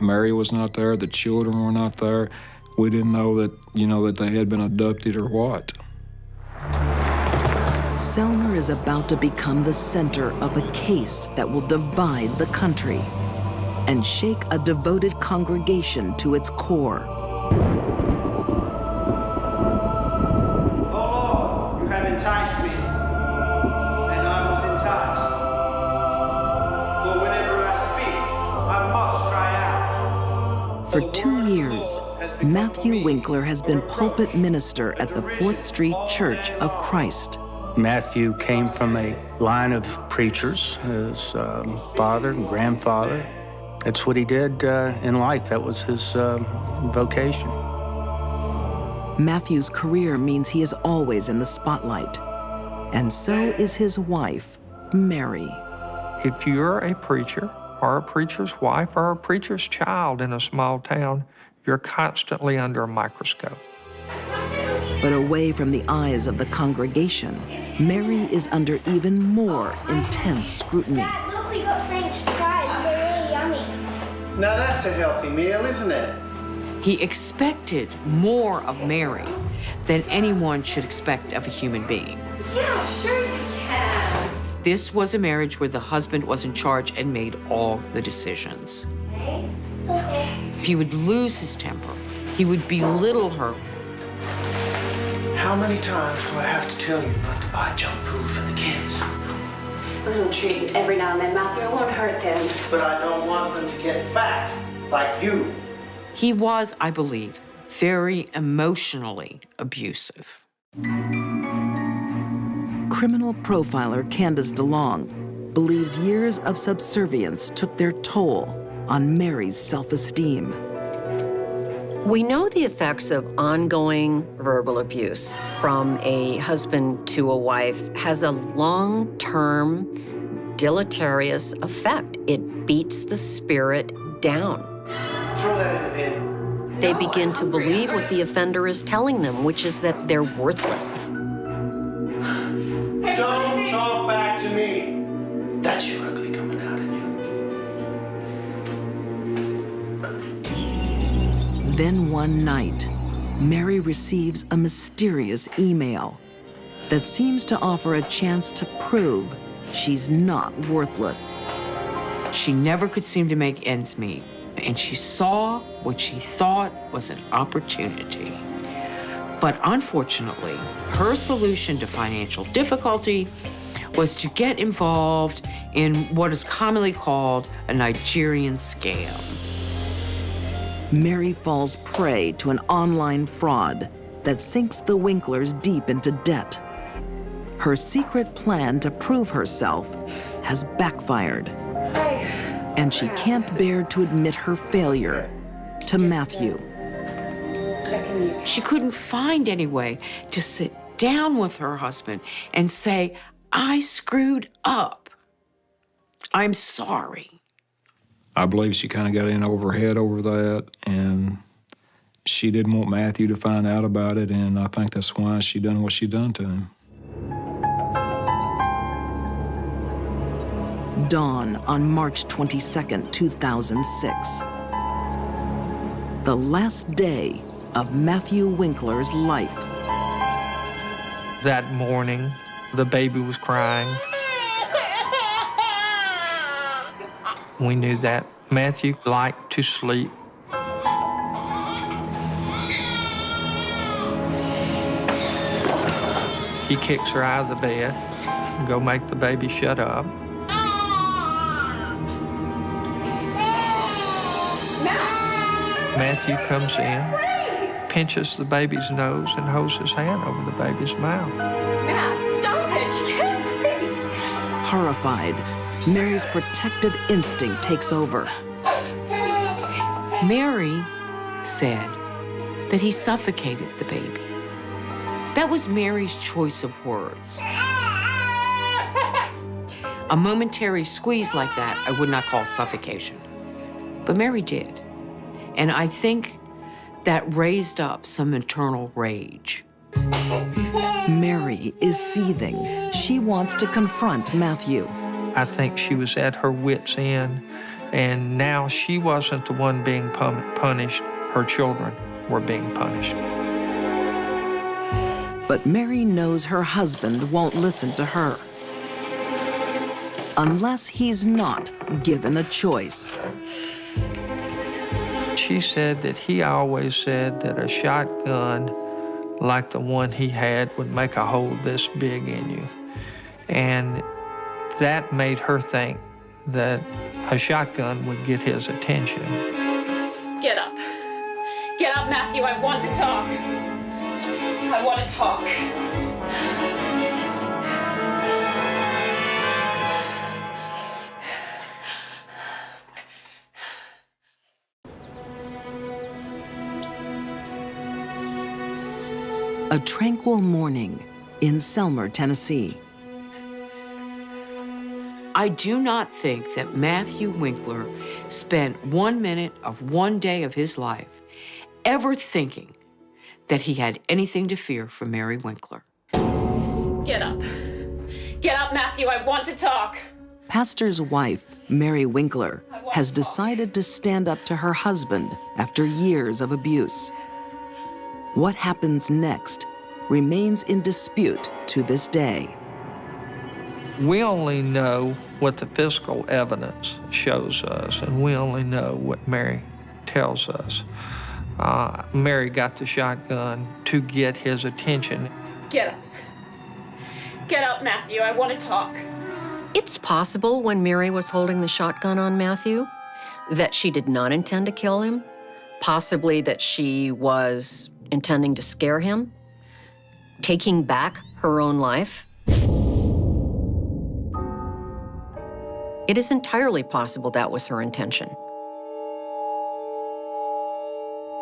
Mary was not there, the children were not there. We didn't know that, that they had been abducted or what. Selmer is about to become the center of a case that will divide the country and shake a devoted congregation to its core. Enticed me, and I was enticed. For whenever I speak, I must cry out. For 2 years, Matthew Winkler has been pulpit minister at the 4th Street Church of Christ. Matthew came from a line of preachers, his father and grandfather. That's what he did in life. That was his vocation. Matthew's career means he is always in the spotlight, and so is his wife, Mary. If you're a preacher or a preacher's wife or a preacher's child in a small town, you're constantly under a microscope. But away from the eyes of the congregation, Mary is under even more intense scrutiny. Dad, look, we got French fries. They're really yummy. Now that's a healthy meal, isn't it? He expected more of Mary than anyone should expect of a human being. Yeah, sure you can. This was a marriage where the husband was in charge and made all the decisions. Okay. He would lose his temper. He would belittle her. How many times do I have to tell you not to buy junk food for the kids? A little treat every now and then, Matthew. It won't hurt them. But I don't want them to get fat like you. He was, I believe, very emotionally abusive. Criminal profiler Candice DeLong believes years of subservience took their toll on Mary's self-esteem. We know the effects of ongoing verbal abuse from a husband to a wife has a long-term deleterious effect. It beats the spirit down. Throw that in the bin. They begin to believe what the offender is telling them, which is that they're worthless. Don't talk back to me. That's your ugly coming out in you. Then one night, Mary receives a mysterious email that seems to offer a chance to prove she's not worthless. She never could seem to make ends meet, and she saw what she thought was an opportunity. But unfortunately, her solution to financial difficulty was to get involved in what is commonly called a Nigerian scam. Mary falls prey to an online fraud that sinks the Winklers deep into debt. Her secret plan to prove herself has backfired. And she can't bear to admit her failure to Matthew. She couldn't find any way to sit down with her husband and say, I screwed up. I'm sorry. I believe she kind of got in over her head over that, and she didn't want Matthew to find out about it, and I think that's why she done what she done to him. Dawn on March 22nd, 2006. The last day of Matthew Winkler's life. That morning, the baby was crying. We knew that Matthew liked to sleep. He kicks her out of the bed and go make the baby shut up. Matthew comes in, pinches the baby's nose, and holds his hand over the baby's mouth. Matt, stop it. She can't breathe. Horrified, Mary's protective instinct takes over. Mary said that he suffocated the baby. That was Mary's choice of words. A momentary squeeze like that I would not call suffocation, but Mary did. And I think that raised up some internal rage. Mary is seething. She wants to confront Matthew. I think she was at her wit's end, and now she wasn't the one being punished. Her children were being punished. But Mary knows her husband won't listen to her unless he's not given a choice. She said that he always said that a shotgun like the one he had would make a hole this big in you. And that made her think that a shotgun would get his attention. Get up. Get up, Matthew. I want to talk. I want to talk. A tranquil morning in Selmer, Tennessee. I do not think that Matthew Winkler spent 1 minute of one day of his life ever thinking that he had anything to fear from Mary Winkler. Get up. Get up, Matthew. I want to talk. Pastor's wife, Mary Winkler, has decided to stand up to her husband after years of abuse. What happens next remains in dispute to this day. We only know what the physical evidence shows us, and we only know what Mary tells us. Mary got the shotgun to get his attention. Get up. Get up, Matthew. I want to talk. It's possible when Mary was holding the shotgun on Matthew that she did not intend to kill him, possibly that she was intending to scare him, taking back her own life. It is entirely possible that was her intention.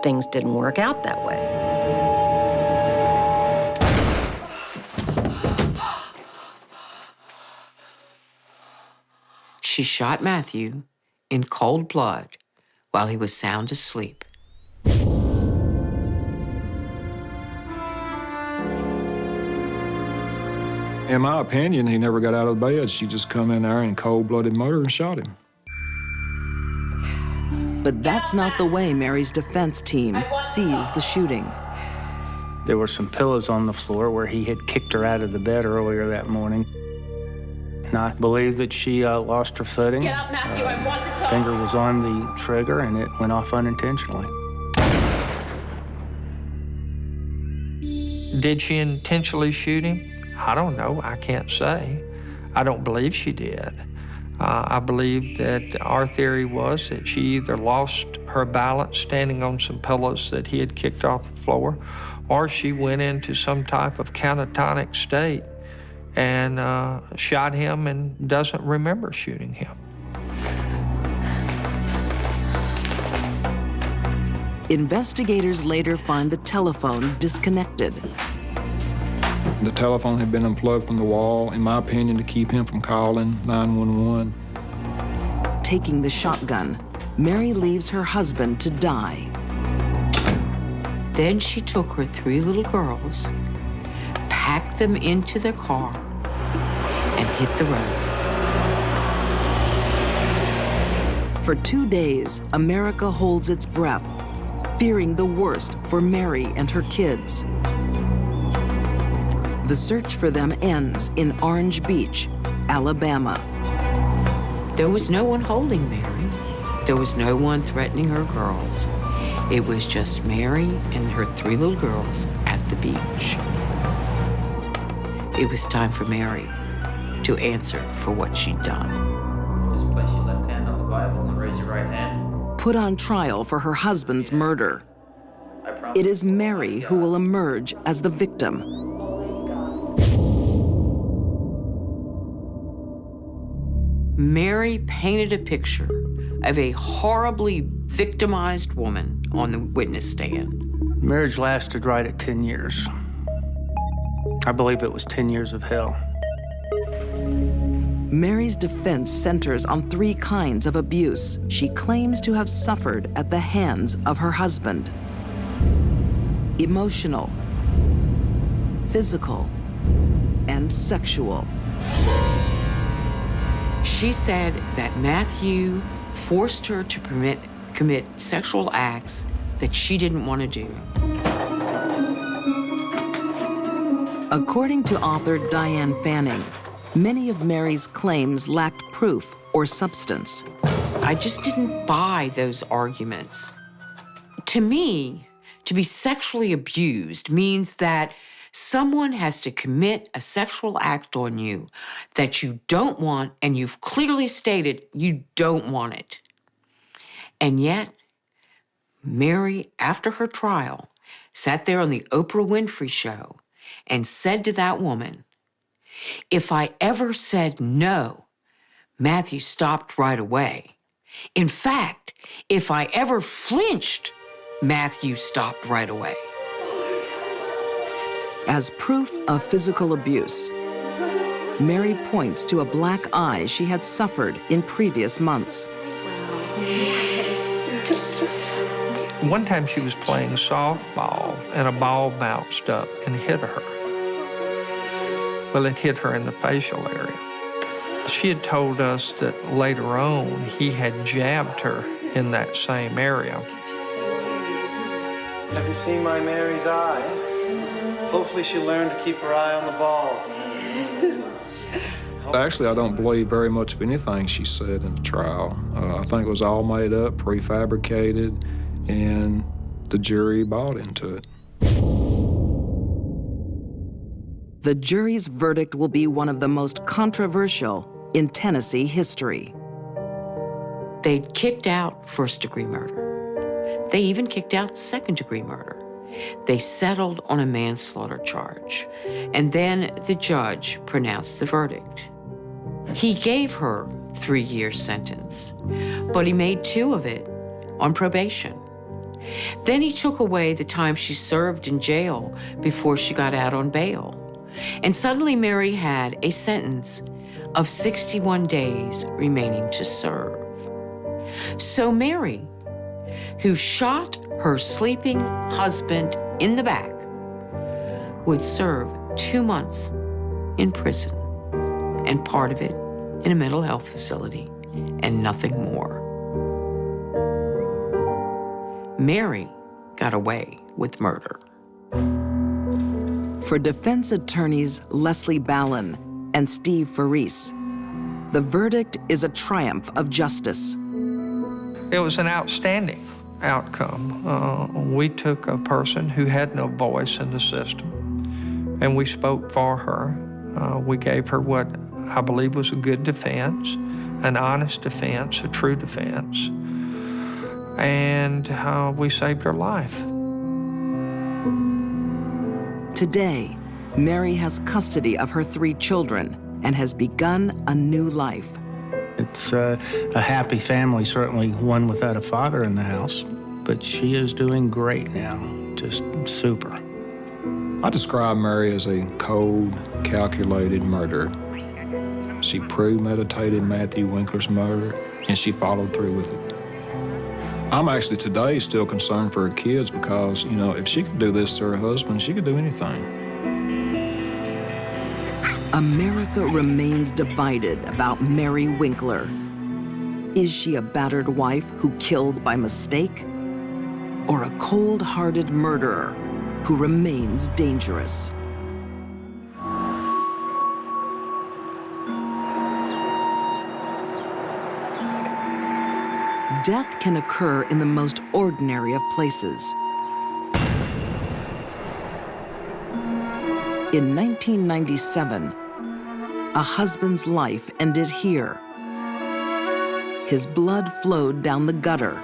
Things didn't work out that way. she shot Matthew in cold blood while he was sound asleep. In my opinion, he never got out of bed. She just come in there in cold-blooded murder and shot him. But that's not the way Mary's defense team sees the shooting. There were some pillows on the floor where he had kicked her out of the bed earlier that morning. And I believe that she lost her footing. Get up, Matthew, I want to talk. Finger was on the trigger and it went off unintentionally. Did she intentionally shoot him? I don't know. I can't say. I don't believe she did. I believe that our theory was that she either lost her balance standing on some pillows that he had kicked off the floor, or she went into some type of catatonic state and shot him and doesn't remember shooting him. Investigators later find the telephone disconnected. The telephone had been unplugged from the wall, in my opinion, to keep him from calling 911. Taking the shotgun, Mary leaves her husband to die. Then she took her 3 little girls, packed them into the car, and hit the road. For 2 days, America holds its breath, fearing the worst for Mary and her kids. The search for them ends in Orange Beach, Alabama. There was no one holding Mary. There was no one threatening her girls. It was just Mary and her 3 little girls at the beach. It was time for Mary to answer for what she'd done. Just place your left hand on the Bible and raise your right hand. Put on trial for her husband's murder. It is Mary who will emerge as the victim. Mary painted a picture of a horribly victimized woman on the witness stand. Marriage lasted right at 10 years. I believe it was 10 years of hell. Mary's defense centers on 3 kinds of abuse she claims to have suffered at the hands of her husband: emotional, physical, and sexual. She said that Matthew forced her to commit sexual acts that she didn't want to do. According to author Diane Fanning, many of Mary's claims lacked proof or substance. I just didn't buy those arguments. To me, to be sexually abused means that someone has to commit a sexual act on you that you don't want, and you've clearly stated you don't want it. And yet, Mary, after her trial, sat there on the Oprah Winfrey Show and said to that woman, "If I ever said no, Matthew stopped right away. In fact, if I ever flinched, Matthew stopped right away." As proof of physical abuse, Mary points to a black eye she had suffered in previous months. One time she was playing softball and a ball bounced up and hit her. Well, it hit her in the facial area. She had told us that later on he had jabbed her in that same area. Have you seen my Mary's eye? Hopefully she learned to keep her eye on the ball. Actually, I don't believe very much of anything she said in the trial. I think it was all made up, prefabricated, and the jury bought into it. The jury's verdict will be one of the most controversial in Tennessee history. They'd kicked out first-degree murder. They even kicked out second-degree murder. They settled on a manslaughter charge, and then the judge pronounced the verdict. He gave her a 3-year sentence, but he made 2 of it on probation. Then he took away the time she served in jail before she got out on bail. And suddenly Mary had a sentence of 61 days remaining to serve. So Mary, who shot her sleeping husband in the back, would serve 2 months in prison, and part of it in a mental health facility, and nothing more. Mary got away with murder. For defense attorneys Leslie Ballin and Steve Faris, the verdict is a triumph of justice. It was an outstanding outcome. We took a person who had no voice in the system, and we spoke for her. We gave her what I believe was a good defense, an honest defense, a true defense, and we saved her life. Today, Mary has custody of her 3 children and has begun a new life. It's a happy family, certainly one without a father in the house, but she is doing great now, just super. I describe Mary as a cold, calculated murderer. She premeditated Matthew Winkler's murder, and she followed through with it. I'm actually today still concerned for her kids because, you know, if she could do this to her husband, she could do anything. America remains divided about Mary Winkler. Is she a battered wife who killed by mistake? Or a cold-hearted murderer who remains dangerous? Death can occur in the most ordinary of places. In 1997, a husband's life ended here. His blood flowed down the gutter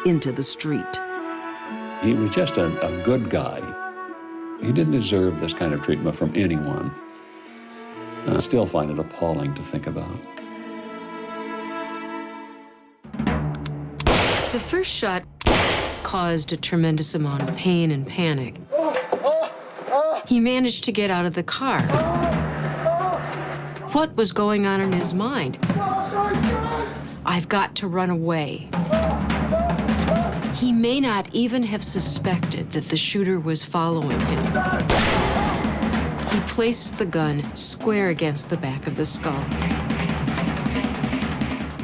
into the street. He was just a good guy. He didn't deserve this kind of treatment from anyone. I still find it appalling to think about. The first shot caused a tremendous amount of pain and panic. He managed to get out of the car. What was going on in his mind? I've got to run away. He may not even have suspected that the shooter was following him. He places the gun square against the back of the skull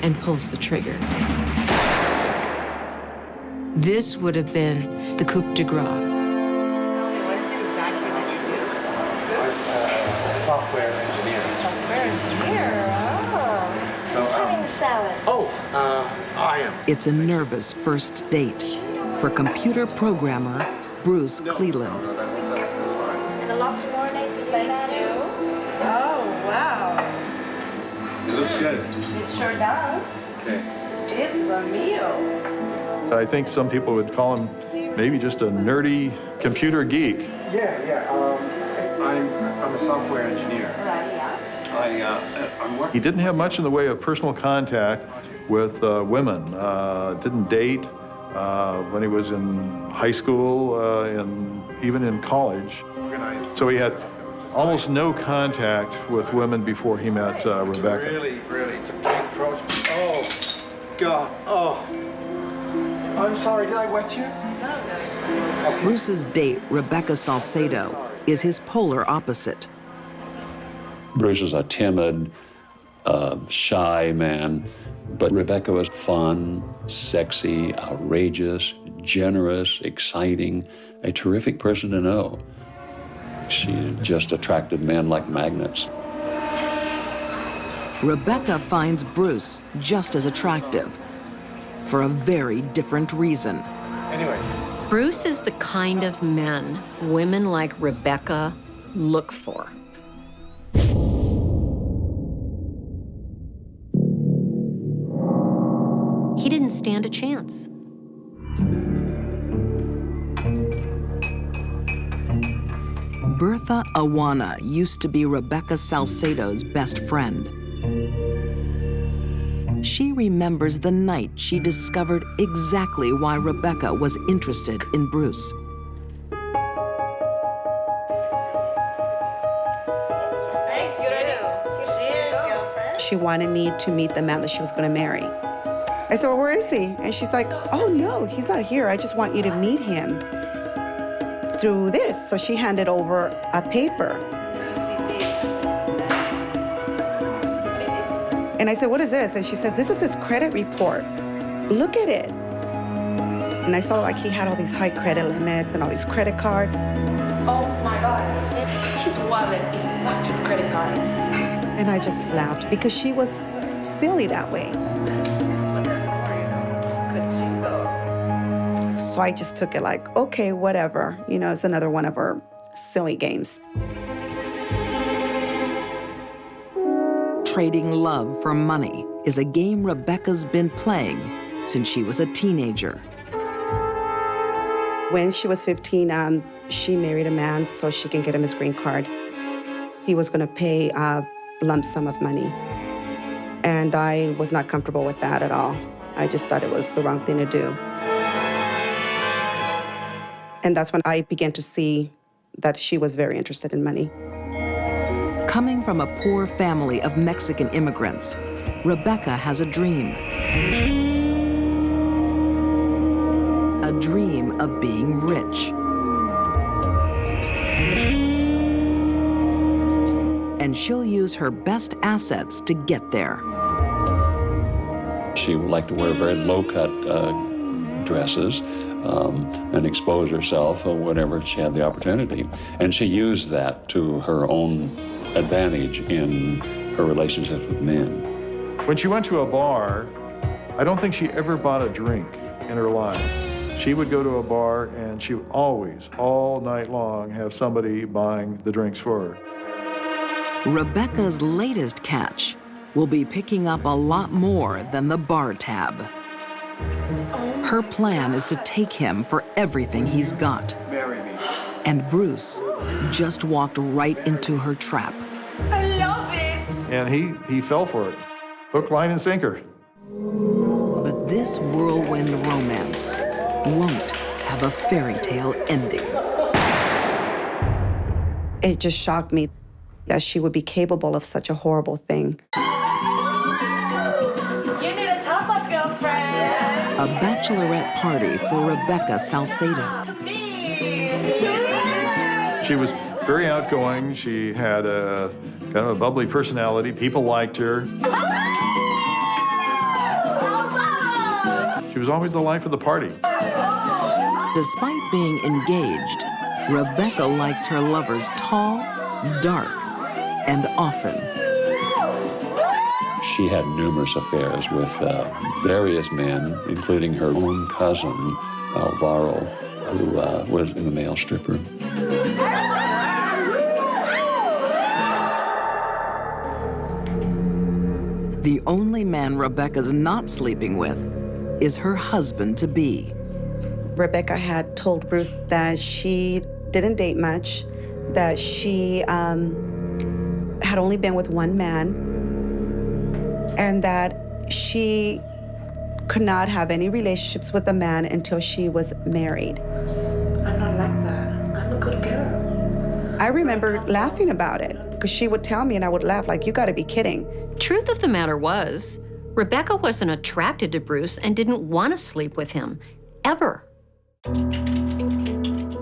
and pulls the trigger. This would have been the coup de grace. What is it exactly that you do? Software engineer. Software engineer, oh. So, Who's having the salad? I am. It's a nervous first date for computer programmer Bruce Cleland. And a lobster marinade for you, madam? Oh, wow. It looks good. It sure does. Okay. This is a meal. I think some people would call him maybe just a nerdy computer geek. Yeah. I'm a software engineer. I'm working. He didn't have much in the way of personal contact with women. Didn't date when he was in high school and even in college. So he had almost no contact with women before he met Rebecca. Really, it's a big process. Oh, God. Oh. I'm sorry, did I wet you? No. Bruce's date, Rebecca Salcedo, is his polar opposite. Bruce is a timid, shy man, but Rebecca was fun, sexy, outrageous, generous, exciting, a terrific person to know. She just attracted men like magnets. Rebecca finds Bruce just as attractive, for a very different reason. Anyway. Bruce is the kind of men women like Rebecca look for. He didn't stand a chance. Bertha Awana used to be Rebecca Salcedo's best friend. She remembers the night she discovered exactly why Rebecca was interested in Bruce. Thank you. Cheers, girlfriend. she wanted me to meet the man that she was going to marry. I said, well, where is he? And she's like, oh, no, he's not here. I just want you to meet him through this. So she handed over a paper. And I said, what is this? And she says, this is his credit report. Look at it. And I saw like he had all these high credit limits and all these credit cards. Oh my God. His wallet is packed with credit cards. And I just laughed because she was silly that way. So I just took it like, okay, whatever. You know, it's another one of her silly games. Trading love for money is a game Rebecca's been playing since she was a teenager. When she was 15, she married a man so she can get him his green card. He was going to pay a lump sum of money. And I was not comfortable with that at all. I just thought it was the wrong thing to do. And that's when I began to see that she was very interested in money. Coming from a poor family of Mexican immigrants, Rebecca has a dream. A dream of being rich. And she'll use her best assets to get there. She would like to wear very low-cut dresses and expose herself whenever she had the opportunity. And she used that to her own advantage in her relationships with men. When she went to a bar, I don't think she ever bought a drink in her life. She would go to a bar and she would always, all night long, have somebody buying the drinks for her. Rebecca's latest catch will be picking up a lot more than the bar tab. Her plan is to take him for everything he's got. Marry me. And Bruce just walked right into her trap. I love it. And he fell for it. Hook, line, and sinker. But this whirlwind romance won't have a fairy tale ending. It just shocked me that she would be capable of such a horrible thing. You need a top-up, girlfriend. A bachelorette party for Rebecca Salcedo. She was very outgoing. She had a kind of a bubbly personality. People liked her. She was always the life of the party. Despite being engaged, Rebecca likes her lovers tall, dark, and often. She had numerous affairs with various men, including her own cousin, Alvaro, who was a male stripper. The only man Rebecca's not sleeping with is her husband-to-be. Rebecca had told Bruce that she didn't date much, that she had only been with one man, and that she could not have any relationships with a man until she was married. I'm not like that. I'm a good girl. I remember laughing about it, because she would tell me and I would laugh like, you gotta be kidding. Truth of the matter was, Rebecca wasn't attracted to Bruce and didn't want to sleep with him, ever.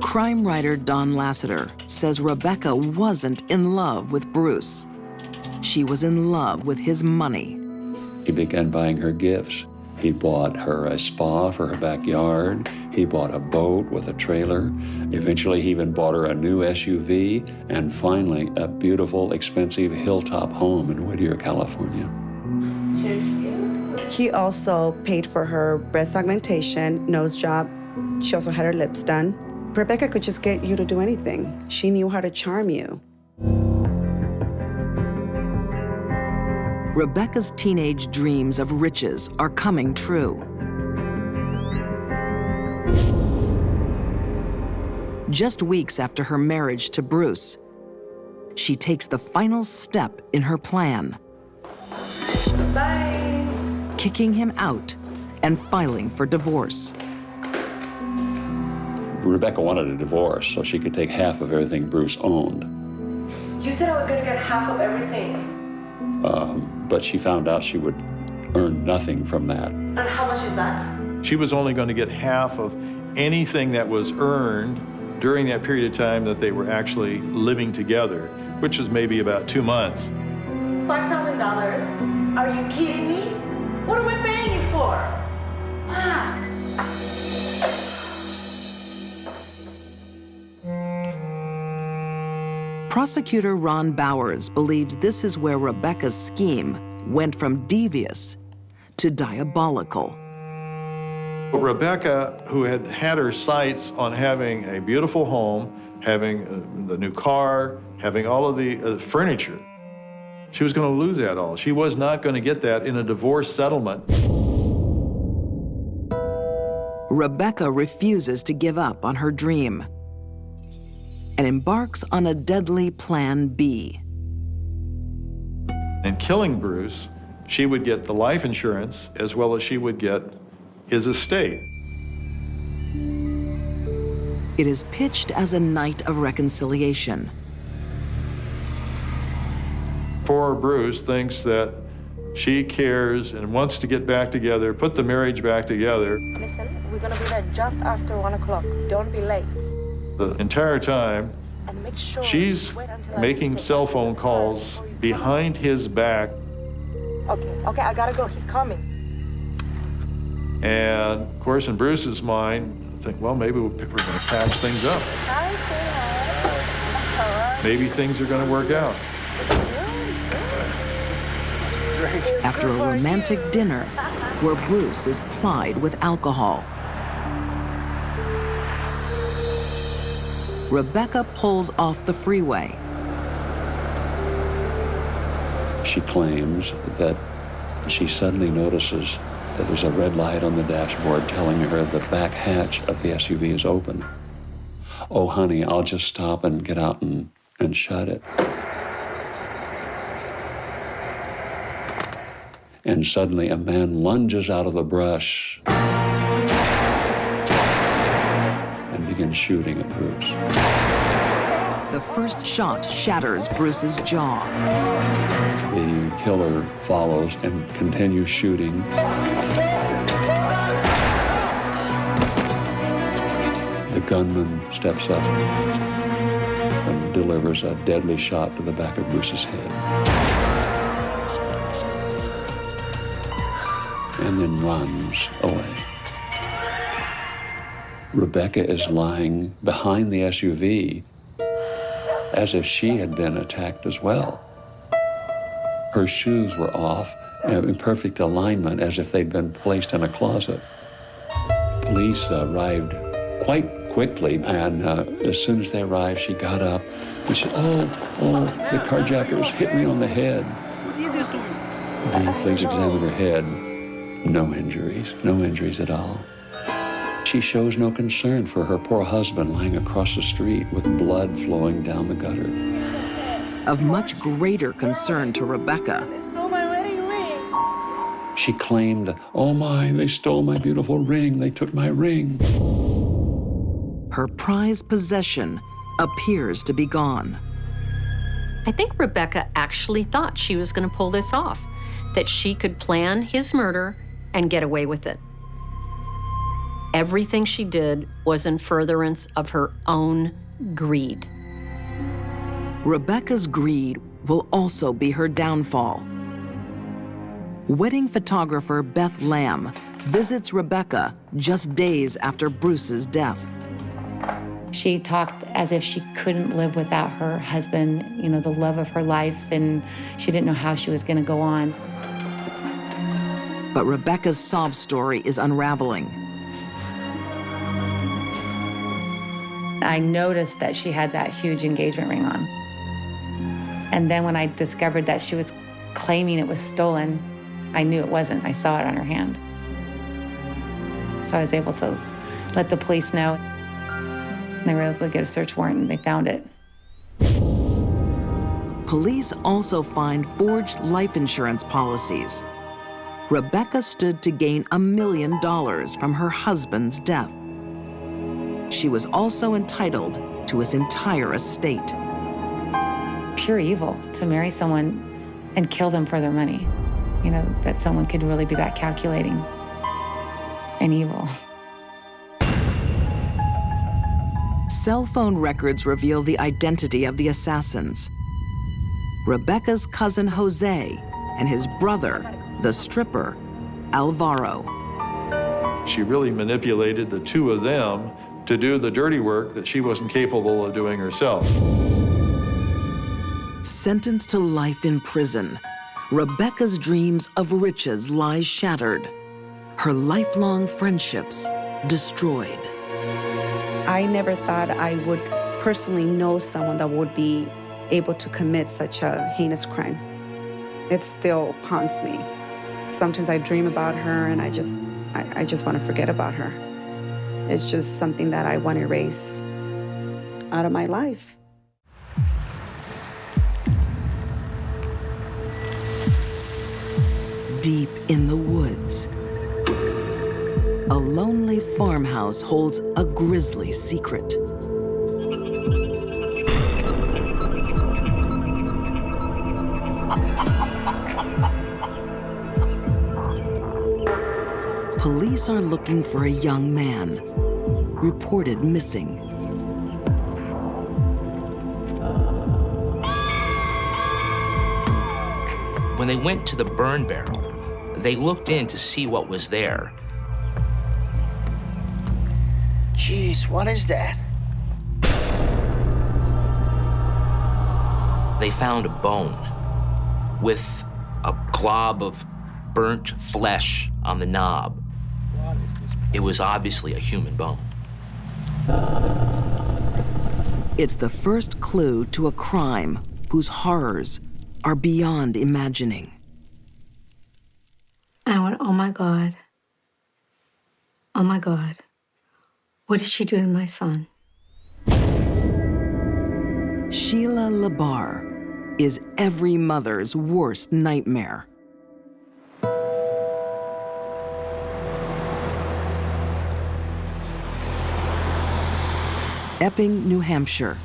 Crime writer Don Lasseter says Rebecca wasn't in love with Bruce. She was in love with his money. He began buying her gifts. He bought her a spa for her backyard. He bought a boat with a trailer. Eventually, he even bought her a new SUV, and finally, a beautiful, expensive hilltop home in Whittier, California. He also paid for her breast augmentation, nose job. She also had her lips done. Rebecca could just get you to do anything. She knew how to charm you. Rebecca's teenage dreams of riches are coming true. Just weeks after her marriage to Bruce, she takes the final step in her plan. Bye. Kicking him out and filing for divorce. Rebecca wanted a divorce so she could take half of everything Bruce owned. You said I was going to get half of everything. but she found out she would earn nothing from that. And how much is that? She was only going to get half of anything that was earned during that period of time that they were actually living together, which is maybe about 2 months. $5,000? Are you kidding me? What am I paying you for? Ah. Prosecutor Ron Bowers believes this is where Rebecca's scheme went from devious to diabolical. Rebecca, who had had her sights on having a beautiful home, having the new car, having all of the furniture, she was going to lose that all. She was not going to get that in a divorce settlement. Rebecca refuses to give up on her dream and embarks on a deadly plan B. In killing Bruce, she would get the life insurance as well as she would get his estate. It is pitched as a night of reconciliation. Poor Bruce thinks that she cares and wants to get back together, put the marriage back together. Listen, we're gonna be there just after 1 o'clock. Don't be late. The entire time, And make sure she's making cell phone calls behind his back. Okay, I gotta go. He's coming. And of course, in Bruce's mind, I think, well, maybe we're going to patch things up. Maybe things are going to work out. After a romantic dinner where Bruce is plied with alcohol, Rebecca pulls off the freeway. She claims that she suddenly notices that there's a red light on the dashboard telling her the back hatch of the SUV is open. Oh, honey, I'll just stop and get out and shut it. And suddenly a man lunges out of the brush and begins shooting at Bruce. The first shot shatters Bruce's jaw. The killer follows and continues shooting. The gunman steps up and delivers a deadly shot to the back of Bruce's head. And then runs away. Rebecca is lying behind the SUV as if she had been attacked as well. Her shoes were off, in perfect alignment, as if they'd been placed in a closet. Police arrived quite quickly, and as soon as they arrived, she got up and said, oh, the carjackers hit me on the head. What did this to you? The police examined her head. No injuries at all. She shows no concern for her poor husband lying across the street with blood flowing down the gutter. Of much greater concern to Rebecca, They stole my wedding ring. She claimed, oh my, they stole my beautiful ring, they took my ring. her prized possession appears to be gone. I think Rebecca actually thought she was going to pull this off, that she could plan his murder and get away with it. Everything she did was in furtherance of her own greed. Rebecca's greed will also be her downfall. Wedding photographer Beth Lamb visits Rebecca just days after Bruce's death. She talked as if she couldn't live without her husband, you know, the love of her life, and she didn't know how she was going to go on. But Rebecca's sob story is unraveling. I noticed that she had that huge engagement ring on. And then when I discovered that she was claiming it was stolen, I knew it wasn't. I saw it on her hand. So I was able to let the police know. They were able to get a search warrant and they found it. Police also find forged life insurance policies. Rebecca stood to gain $1 million from her husband's death. She was also entitled to his entire estate. Pure evil to marry someone and kill them for their money. you know, that someone could really be that calculating and evil. Cell phone records reveal the identity of the assassins. Rebecca's cousin Jose and his brother, the stripper, Alvaro. She really manipulated the two of them to do the dirty work that she wasn't capable of doing herself. Sentenced to life in prison, Rebecca's dreams of riches lie shattered. Her lifelong friendships destroyed. I never thought I would personally know someone that would be able to commit such a heinous crime. It still haunts me. Sometimes I dream about her and I just want to forget about her. It's just something that I want to erase out of my life. Deep in the woods, a lonely farmhouse holds a grisly secret. Police are looking for a young man, reported missing. When they went to the burn barrel, they looked in to see what was there. Jeez, what is that? They found a bone with a glob of burnt flesh on the knob. It was obviously a human bone. It's the first clue to a crime whose horrors are beyond imagining. I went, oh my God. Oh my God. What did she do to my son? Sheila Labar is every mother's worst nightmare. Epping, New Hampshire.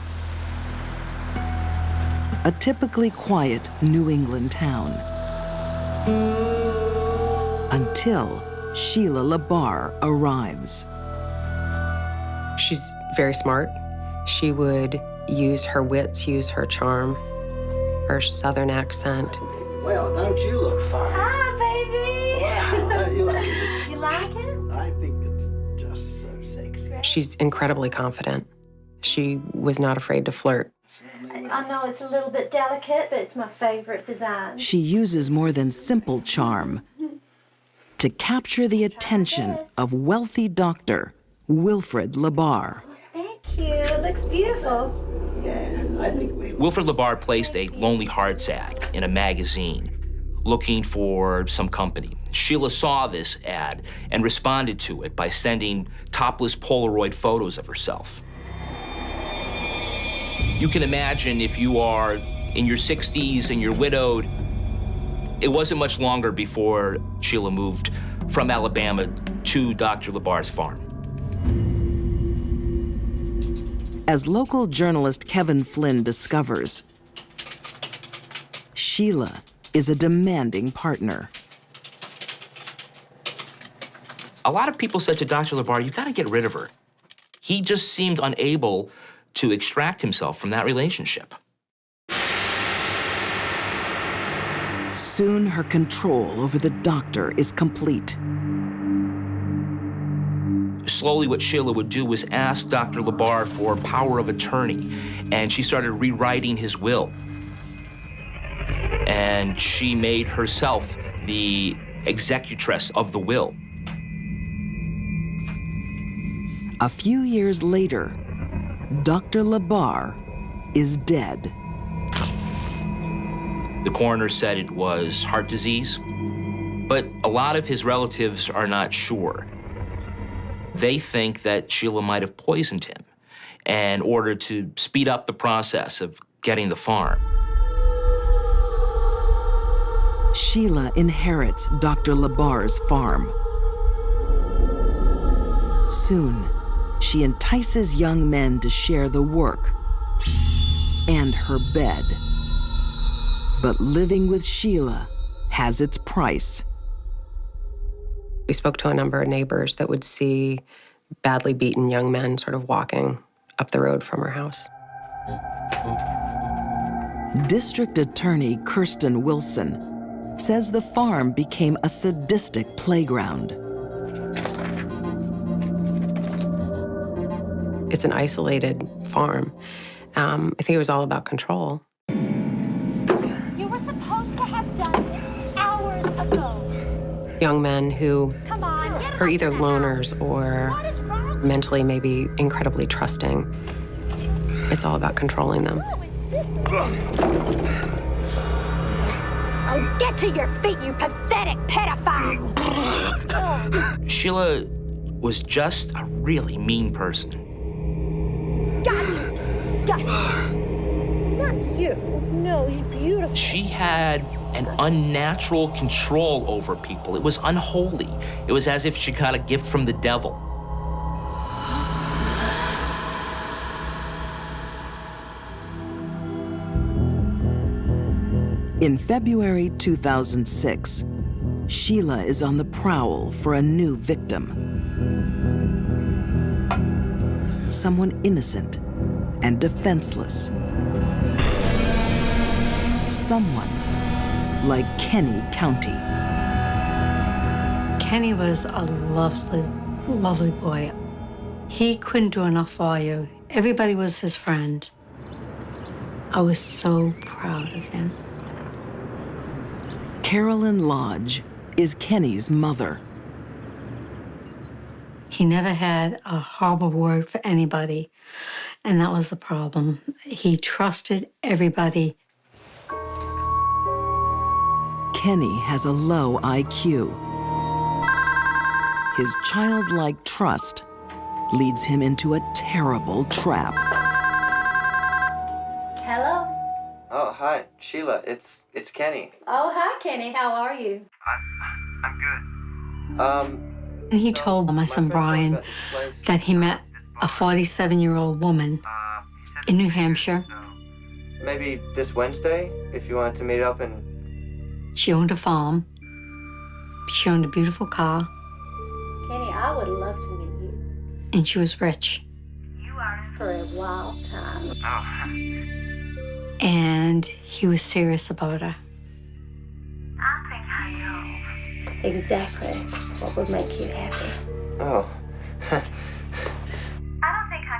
A typically quiet New England town. Until Sheila Labar arrives. She's very smart. She would use her wits, use her charm, her southern accent. Well, don't you look fine? Hi, baby. Wow, you like it? You like it? I think it's just so sexy. She's incredibly confident. She was not afraid to flirt. I know it's a little bit delicate, but it's my favorite design. She uses more than simple charm to capture the attention of wealthy doctor Wilfred Labar. Thank you. It looks beautiful. Yeah, I think we... Wilfred Labar placed a Lonely Hearts ad in a magazine looking for some company. Sheila saw this ad and responded to it by sending topless Polaroid photos of herself. You can imagine if you are in your 60s and you're widowed, it wasn't much longer before Sheila moved from Alabama to Dr. Labar's farm. As local journalist Kevin Flynn discovers, Sheila is a demanding partner. A lot of people said to Dr. Labar, you gotta get rid of her. He just seemed unable to extract himself from that relationship. Soon her control over the doctor is complete. Slowly, what Sheila would do was ask Dr. Labar for power of attorney, and she started rewriting his will. And she made herself the executress of the will. A few years later, Dr. Labar is dead. The coroner said it was heart disease, but a lot of his relatives are not sure. They think that Sheila might have poisoned him in order to speed up the process of getting the farm. Sheila inherits Dr. Labar's farm. Soon, she entices young men to share the work and her bed. But living with Sheila has its price. We spoke to a number of neighbors that would see badly beaten young men sort of walking up the road from her house. District Attorney Kirsten Wilson says the farm became a sadistic playground. It's an isolated farm. I think it was all about control. You were supposed to have done this hours ago. Young men who Come on, get are either loners or mentally maybe incredibly trusting. It's all about controlling them. Oh, get to your feet, you pathetic pedophile! Sheila was just a really mean person. God, you're disgusting. Not you. No, you're beautiful. She had an unnatural control over people. It was unholy. It was as if she got a gift from the devil. In February 2006, Sheila is on the prowl for a new victim. Someone innocent and defenseless. Someone like Kenny County. Kenny was a lovely, lovely boy. He couldn't do enough for you. Everybody was his friend. I was so proud of him. Carolyn Lodge is Kenny's mother. He never had a horrible word for anybody, and that was the problem. He trusted everybody. Kenny has a low IQ. His childlike trust leads him into a terrible trap. Hello? Oh, hi, Sheila. It's Kenny. Oh, hi, Kenny. How are you? I'm good. And he told my son Brian that he met a 47-year-old woman in New Hampshire. Maybe this Wednesday, if you wanted to meet up and... She owned a farm. She owned a beautiful car. Kenny, I would love to meet you. And she was rich. You are in for a wild time. And he was serious about her. I think I know exactly what would make you happy. Oh.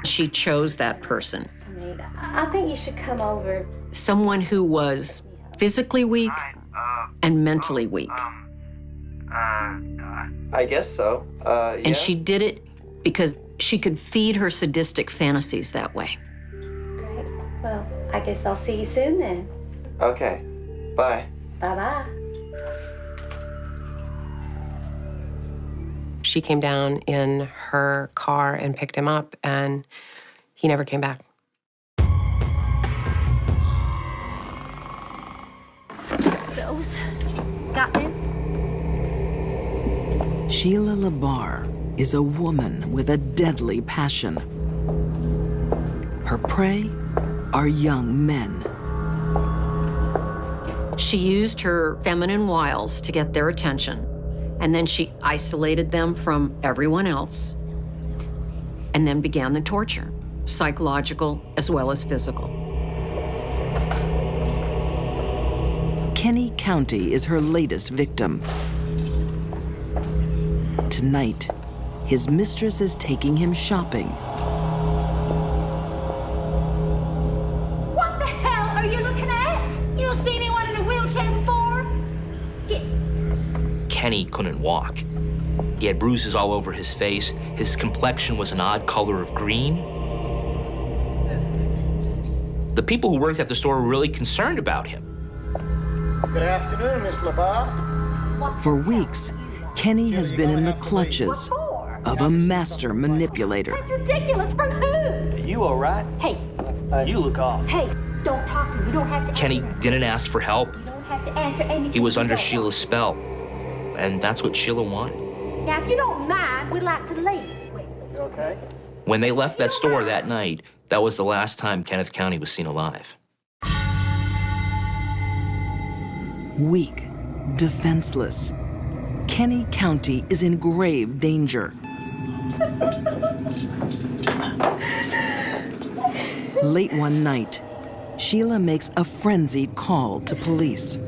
She chose that person. I think you should come over. Someone who was physically weak and mentally weak. I guess so. Yeah. And she did it because she could feed her sadistic fantasies that way. Great. Well, I guess I'll see you soon then. Okay. Bye. Bye-bye. She came down in her car and picked him up, and he never came back. Those. Got them? Sheila LaBarre is a woman with a deadly passion. Her prey are young men. She used her feminine wiles to get their attention, and then she isolated them from everyone else, and then began the torture, psychological as well as physical. Kenny County is her latest victim. Tonight, his mistress is taking him shopping. What the hell are you looking at? You don't see anyone in a wheelchair before? Kenny couldn't walk. He had bruises all over his face. His complexion was an odd color of green. The people who worked at the store were really concerned about him. Good afternoon, Miss LaBarre. For weeks, Kenny has been in the clutches of a master manipulator. That's ridiculous. From who? You all right? Hey. You look off. Hey, don't talk to me. You don't have to Kenny answer. didn't ask for help. You don't have to answer anything. He was you under don't. Sheila's spell, and that's what Sheila wanted. Now, if you don't mind, we'd like to leave. You okay? When they left that store that night, that was the last time Kenneth County was seen alive. Weak, defenseless. Kenny County is in grave danger. Late one night, Sheila makes a frenzied call to police. He's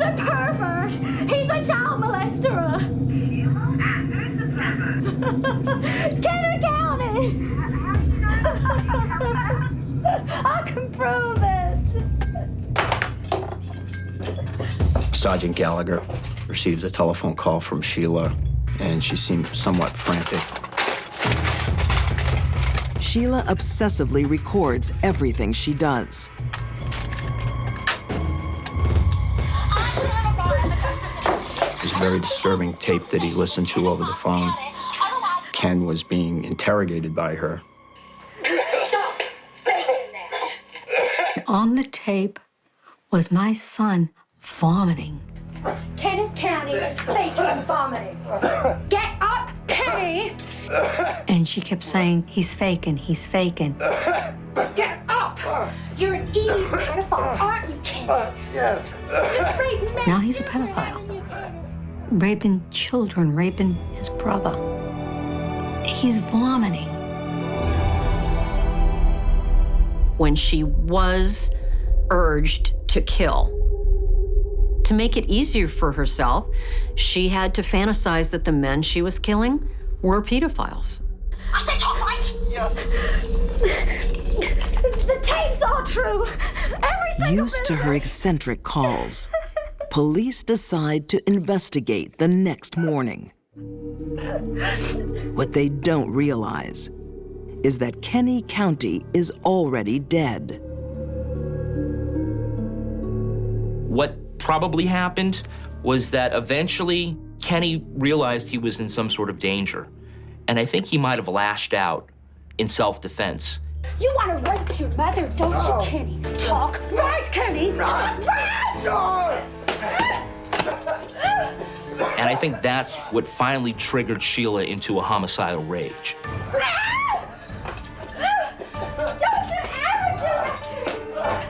a pervert! He's a child molester! Kenny County! I can prove it! Sergeant Gallagher received a telephone call from Sheila, and she seemed somewhat frantic. Sheila obsessively records everything she does. It was a very disturbing tape that he listened to over the phone. Ken was being interrogated by her. On the tape was my son vomiting. Kenny County is faking vomiting. Get up, Kenny! And she kept saying, he's faking, he's faking. Get up! You're an evil pedophile, aren't you, Kenny? Yes. You're raping men. Now he's a pedophile. Raping children, raping his brother. He's vomiting. When she was urged to kill, to make it easier for herself, she had to fantasize that the men she was killing were pedophiles. I think you're right. The tape's all true. Every single Used to her eccentric calls, police decide to investigate the next morning. What they don't realize is that Kenny County is already dead. What probably happened was that eventually Kenny realized he was in some sort of danger. And I think he might have lashed out in self-defense. You want to rape your mother, don't you, Kenny? Talk right, Kenny. Talk right. And I think that's what finally triggered Sheila into a homicidal rage. Don't you ever do that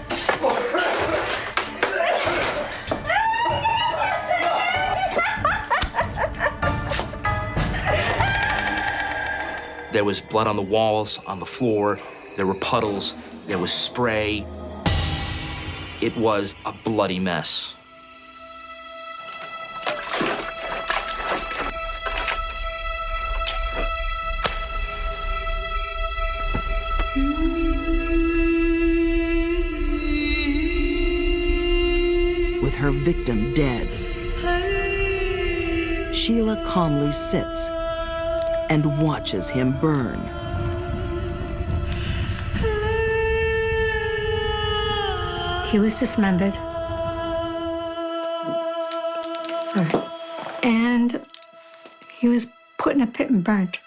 There was blood on the walls, on the floor. There were puddles. There was spray. It was a bloody mess. With her victim dead, Sheila calmly sits and watches him burn. He was dismembered. Sorry. And he was put in a pit and burnt.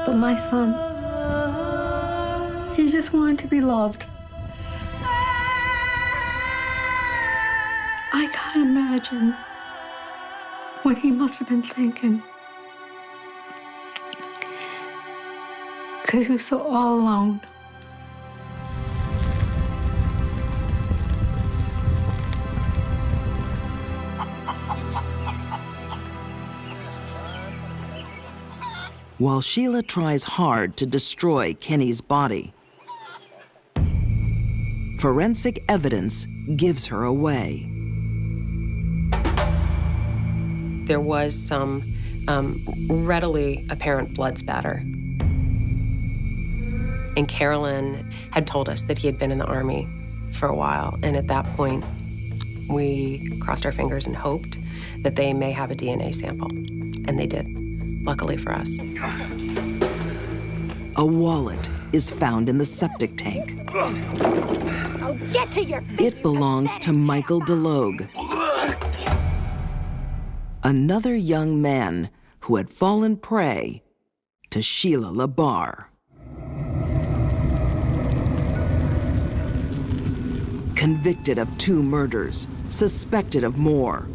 But my son, he just wanted to be loved. I can't imagine what he must have been thinking. Because he was so all alone. While Sheila tries hard to destroy Kenny's body, forensic evidence gives her away. There was some readily apparent blood spatter. And Carolyn had told us that he had been in the Army for a while. And at that point, we crossed our fingers and hoped that they may have a DNA sample. And they did, luckily for us. A wallet is found in the septic tank. Oh, get to your feet. It belongs to Michael DeLong, another young man who had fallen prey to Sheila LaBarre. Convicted of 2 murders, suspected of more.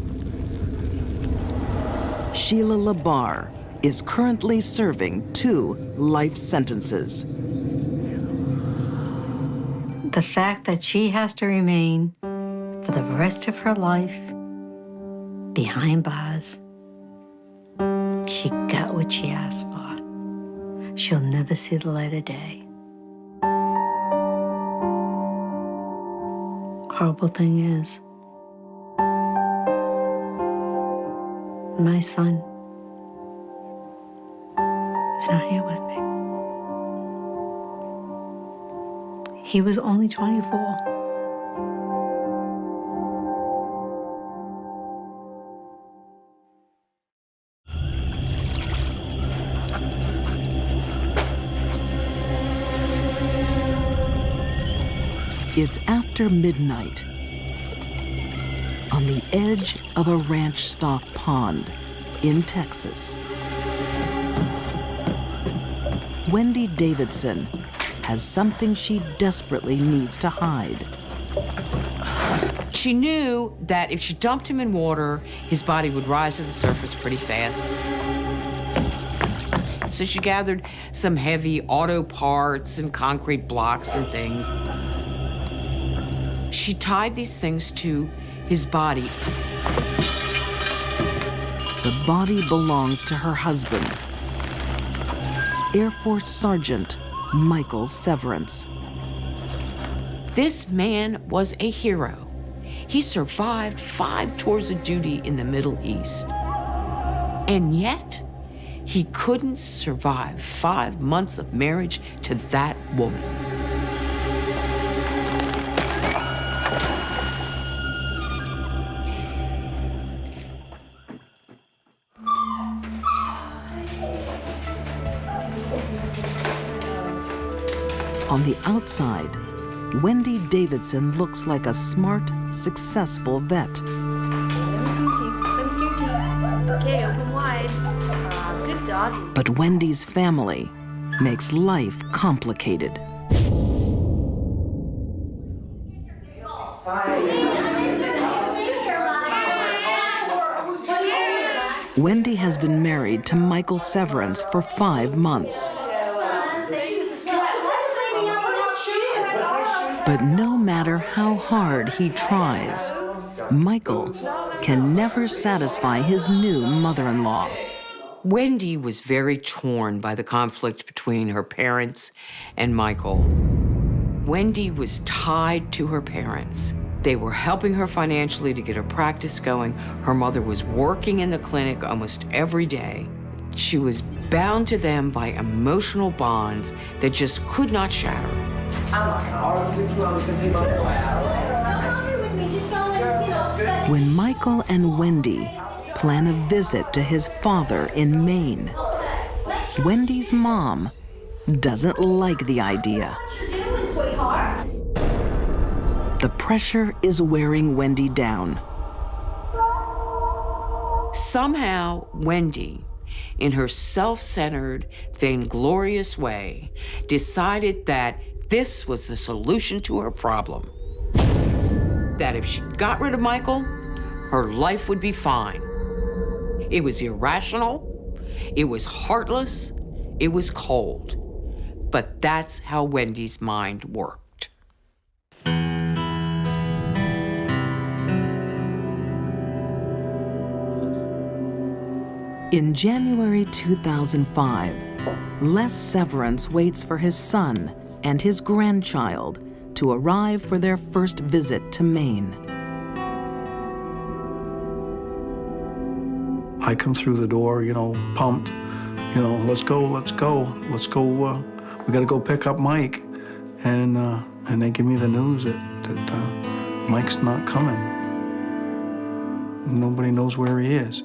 Sheila Labar is currently serving 2 life sentences. The fact that she has to remain for the rest of her life behind bars, she got what she asked for. She'll never see the light of day. Horrible thing is, my son is not here with me. He was only 24. It's after midnight on the edge of a ranch stock pond in Texas. Wendy Davidson has something she desperately needs to hide. She knew that if she dumped him in water, his body would rise to the surface pretty fast. So she gathered some heavy auto parts and concrete blocks and things. She tied these things to his body. The body belongs to her husband, Air Force Sergeant Michael Severance. This man was a hero. He survived 5 tours of duty in the Middle East. And yet, he couldn't survive 5 months of marriage to that woman. On the outside, Wendy Davidson looks like a smart, successful vet. Okay, open wide. Good dog. But Wendy's family makes life complicated. Wendy has been married to Michael Severance for 5 months. But no matter how hard he tries, Michael can never satisfy his new mother-in-law. Wendy was very torn by the conflict between her parents and Michael. Wendy was tied to her parents. They were helping her financially to get her practice going. Her mother was working in the clinic almost every day. She was bound to them by emotional bonds that just could not shatter. I'm not gonna argue with you. I'm gonna take my When Michael and Wendy plan a visit to his father in Maine, Wendy's mom doesn't like the idea. The pressure is wearing Wendy down. Somehow, Wendy, in her self-centered, vainglorious way, decided that this was the solution to her problem. That if she got rid of Michael, her life would be fine. It was irrational, it was heartless, it was cold. But that's how Wendy's mind worked. In January 2005, Les Severance waits for his son and his grandchild to arrive for their first visit to Maine. I come through the door, pumped, let's go. We gotta go pick up Mike. And they give me the news that Mike's not coming. Nobody knows where he is.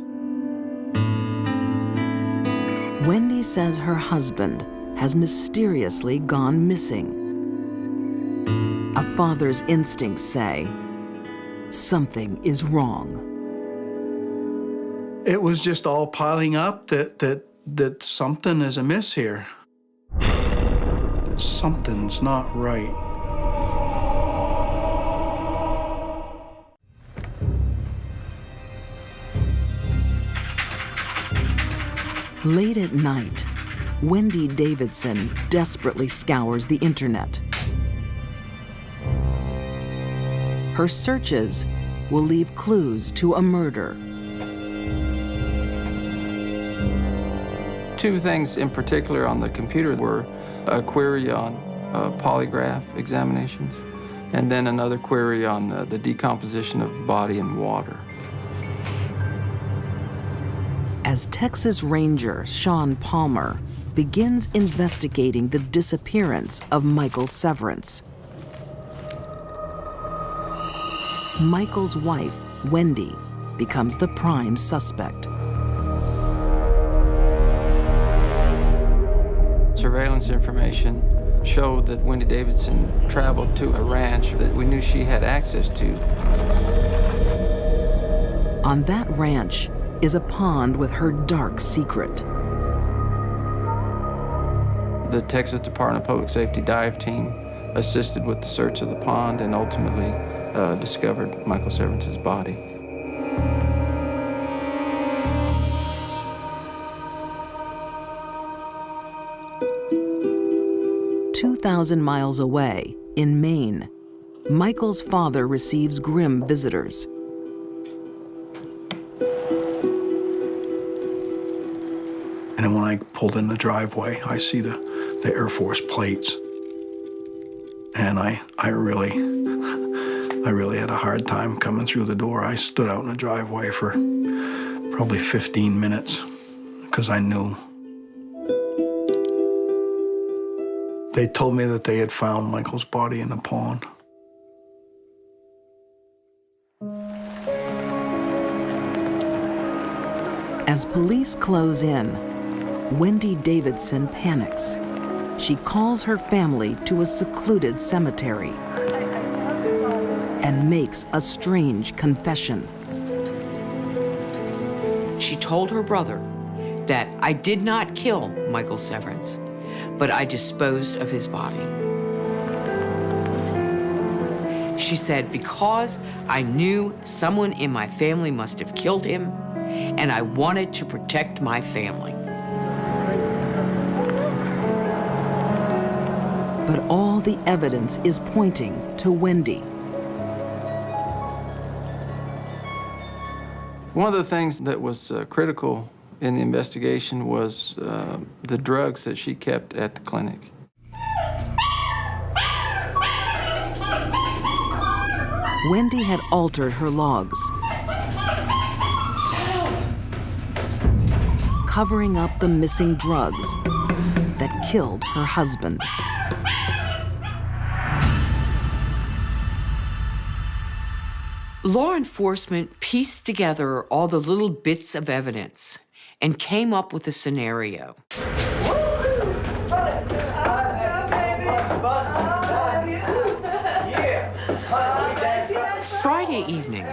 Wendy says her husband has mysteriously gone missing. A father's instincts say something is wrong. It was just all piling up that something is amiss here. Something's not right. Late at night, Wendy Davidson desperately scours the internet. Her searches will leave clues to a murder. Two things in particular on the computer were a query on polygraph examinations, and then another query on the decomposition of body in water. As Texas Ranger Sean Palmer begins investigating the disappearance of Michael Severance, Michael's wife, Wendy, becomes the prime suspect. Surveillance information showed that Wendy Davidson traveled to a ranch that we knew she had access to. On that ranch is a pond with her dark secret. The Texas Department of Public Safety dive team assisted with the search of the pond and ultimately discovered Michael Severance's body. "2,000 miles away, in Maine, Michael's father receives grim visitors. And then when I pulled in the driveway, I see the Air Force plates. And I really had a hard time coming through the door. I stood out in the driveway for probably 15 minutes because I knew. They told me that they had found Michael's body in the pond. As police close in, Wendy Davidson panics. She calls her family to a secluded cemetery and makes a strange confession. She told her brother that I did not kill Michael Severance, but I disposed of his body. She said, because I knew someone in my family must have killed him, and I wanted to protect my family. But all the evidence is pointing to Wendy. One of the things that was critical in the investigation was the drugs that she kept at the clinic. Wendy had altered her logs, covering up the missing drugs that killed her husband. Law enforcement pieced together all the little bits of evidence and came up with a scenario. Friday evening,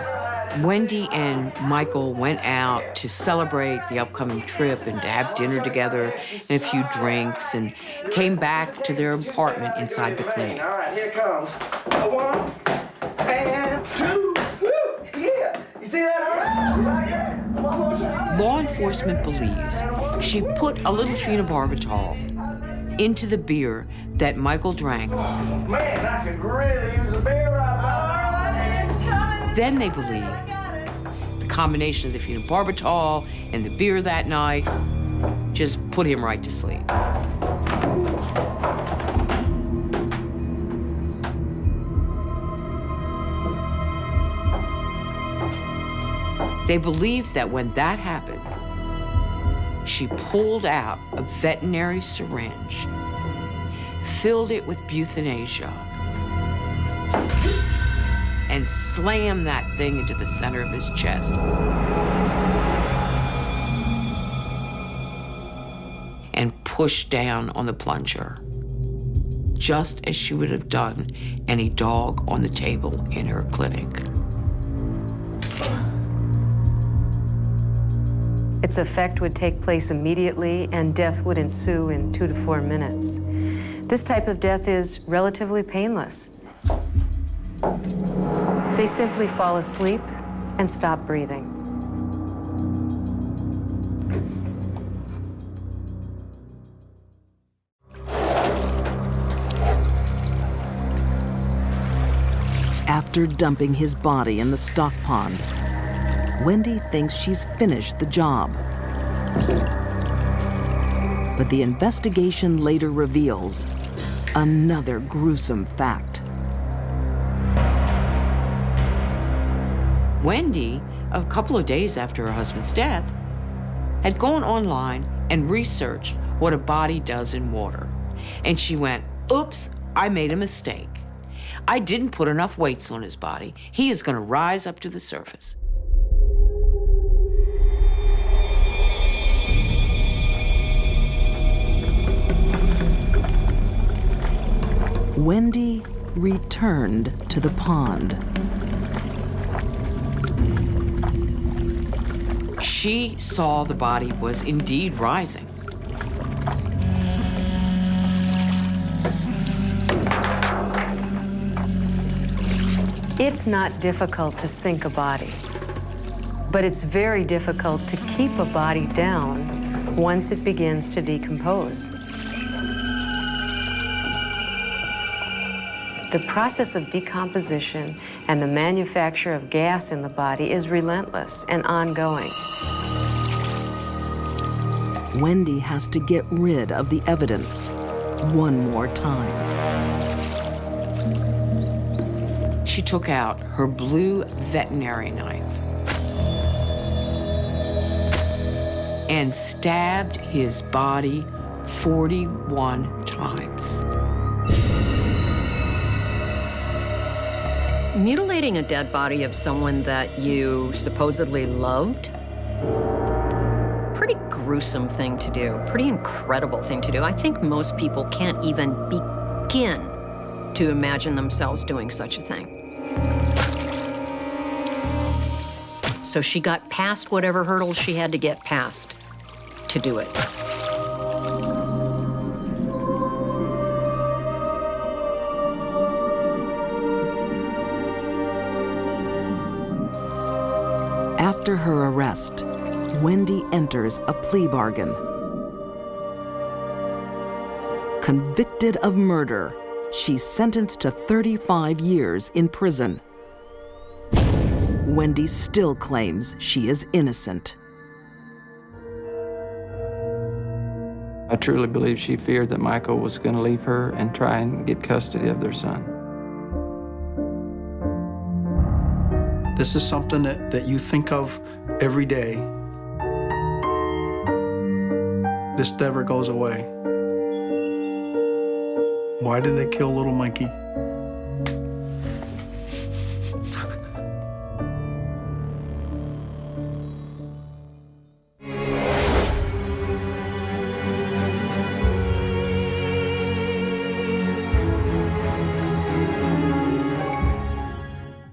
Wendy and Michael went out to celebrate the upcoming trip and to have dinner together and a few drinks, and came back to their apartment inside the clinic. All right, here it comes. 1 and 2. Yeah, you see that? Law enforcement believes she put a little phenobarbital into the beer that Michael drank. Man, I could really use a beer right now. Then they believe the combination of the phenobarbital and the beer that night just put him right to sleep. They believe that when that happened, she pulled out a veterinary syringe, filled it with euthanasia, and slammed that thing into the center of his chest. And pushed down on the plunger, just as she would have done any dog on the table in her clinic. Its effect would take place immediately, and death would ensue in 2 to 4 minutes. This type of death is relatively painless. They simply fall asleep and stop breathing. After dumping his body in the stock pond, Wendy thinks she's finished the job. But the investigation later reveals another gruesome fact. Wendy, a couple of days after her husband's death, had gone online and researched what a body does in water. And she went, oops, I made a mistake. I didn't put enough weights on his body. He is going to rise up to the surface. Wendy returned to the pond. She saw the body was indeed rising. It's not difficult to sink a body, but it's very difficult to keep a body down once it begins to decompose. The process of decomposition and the manufacture of gas in the body is relentless and ongoing. Wendy has to get rid of the evidence one more time. She took out her blue veterinary knife and stabbed his body 41 times. Mutilating a dead body of someone that you supposedly loved, pretty gruesome thing to do, pretty incredible thing to do. I think most people can't even begin to imagine themselves doing such a thing. So she got past whatever hurdles she had to get past to do it. After her arrest, Wendy enters a plea bargain. Convicted of murder, she's sentenced to 35 years in prison. Wendy still claims she is innocent. I truly believe she feared that Michael was going to leave her and try and get custody of their son. This is something that you think of every day. This never goes away. Why did they kill little Mikey?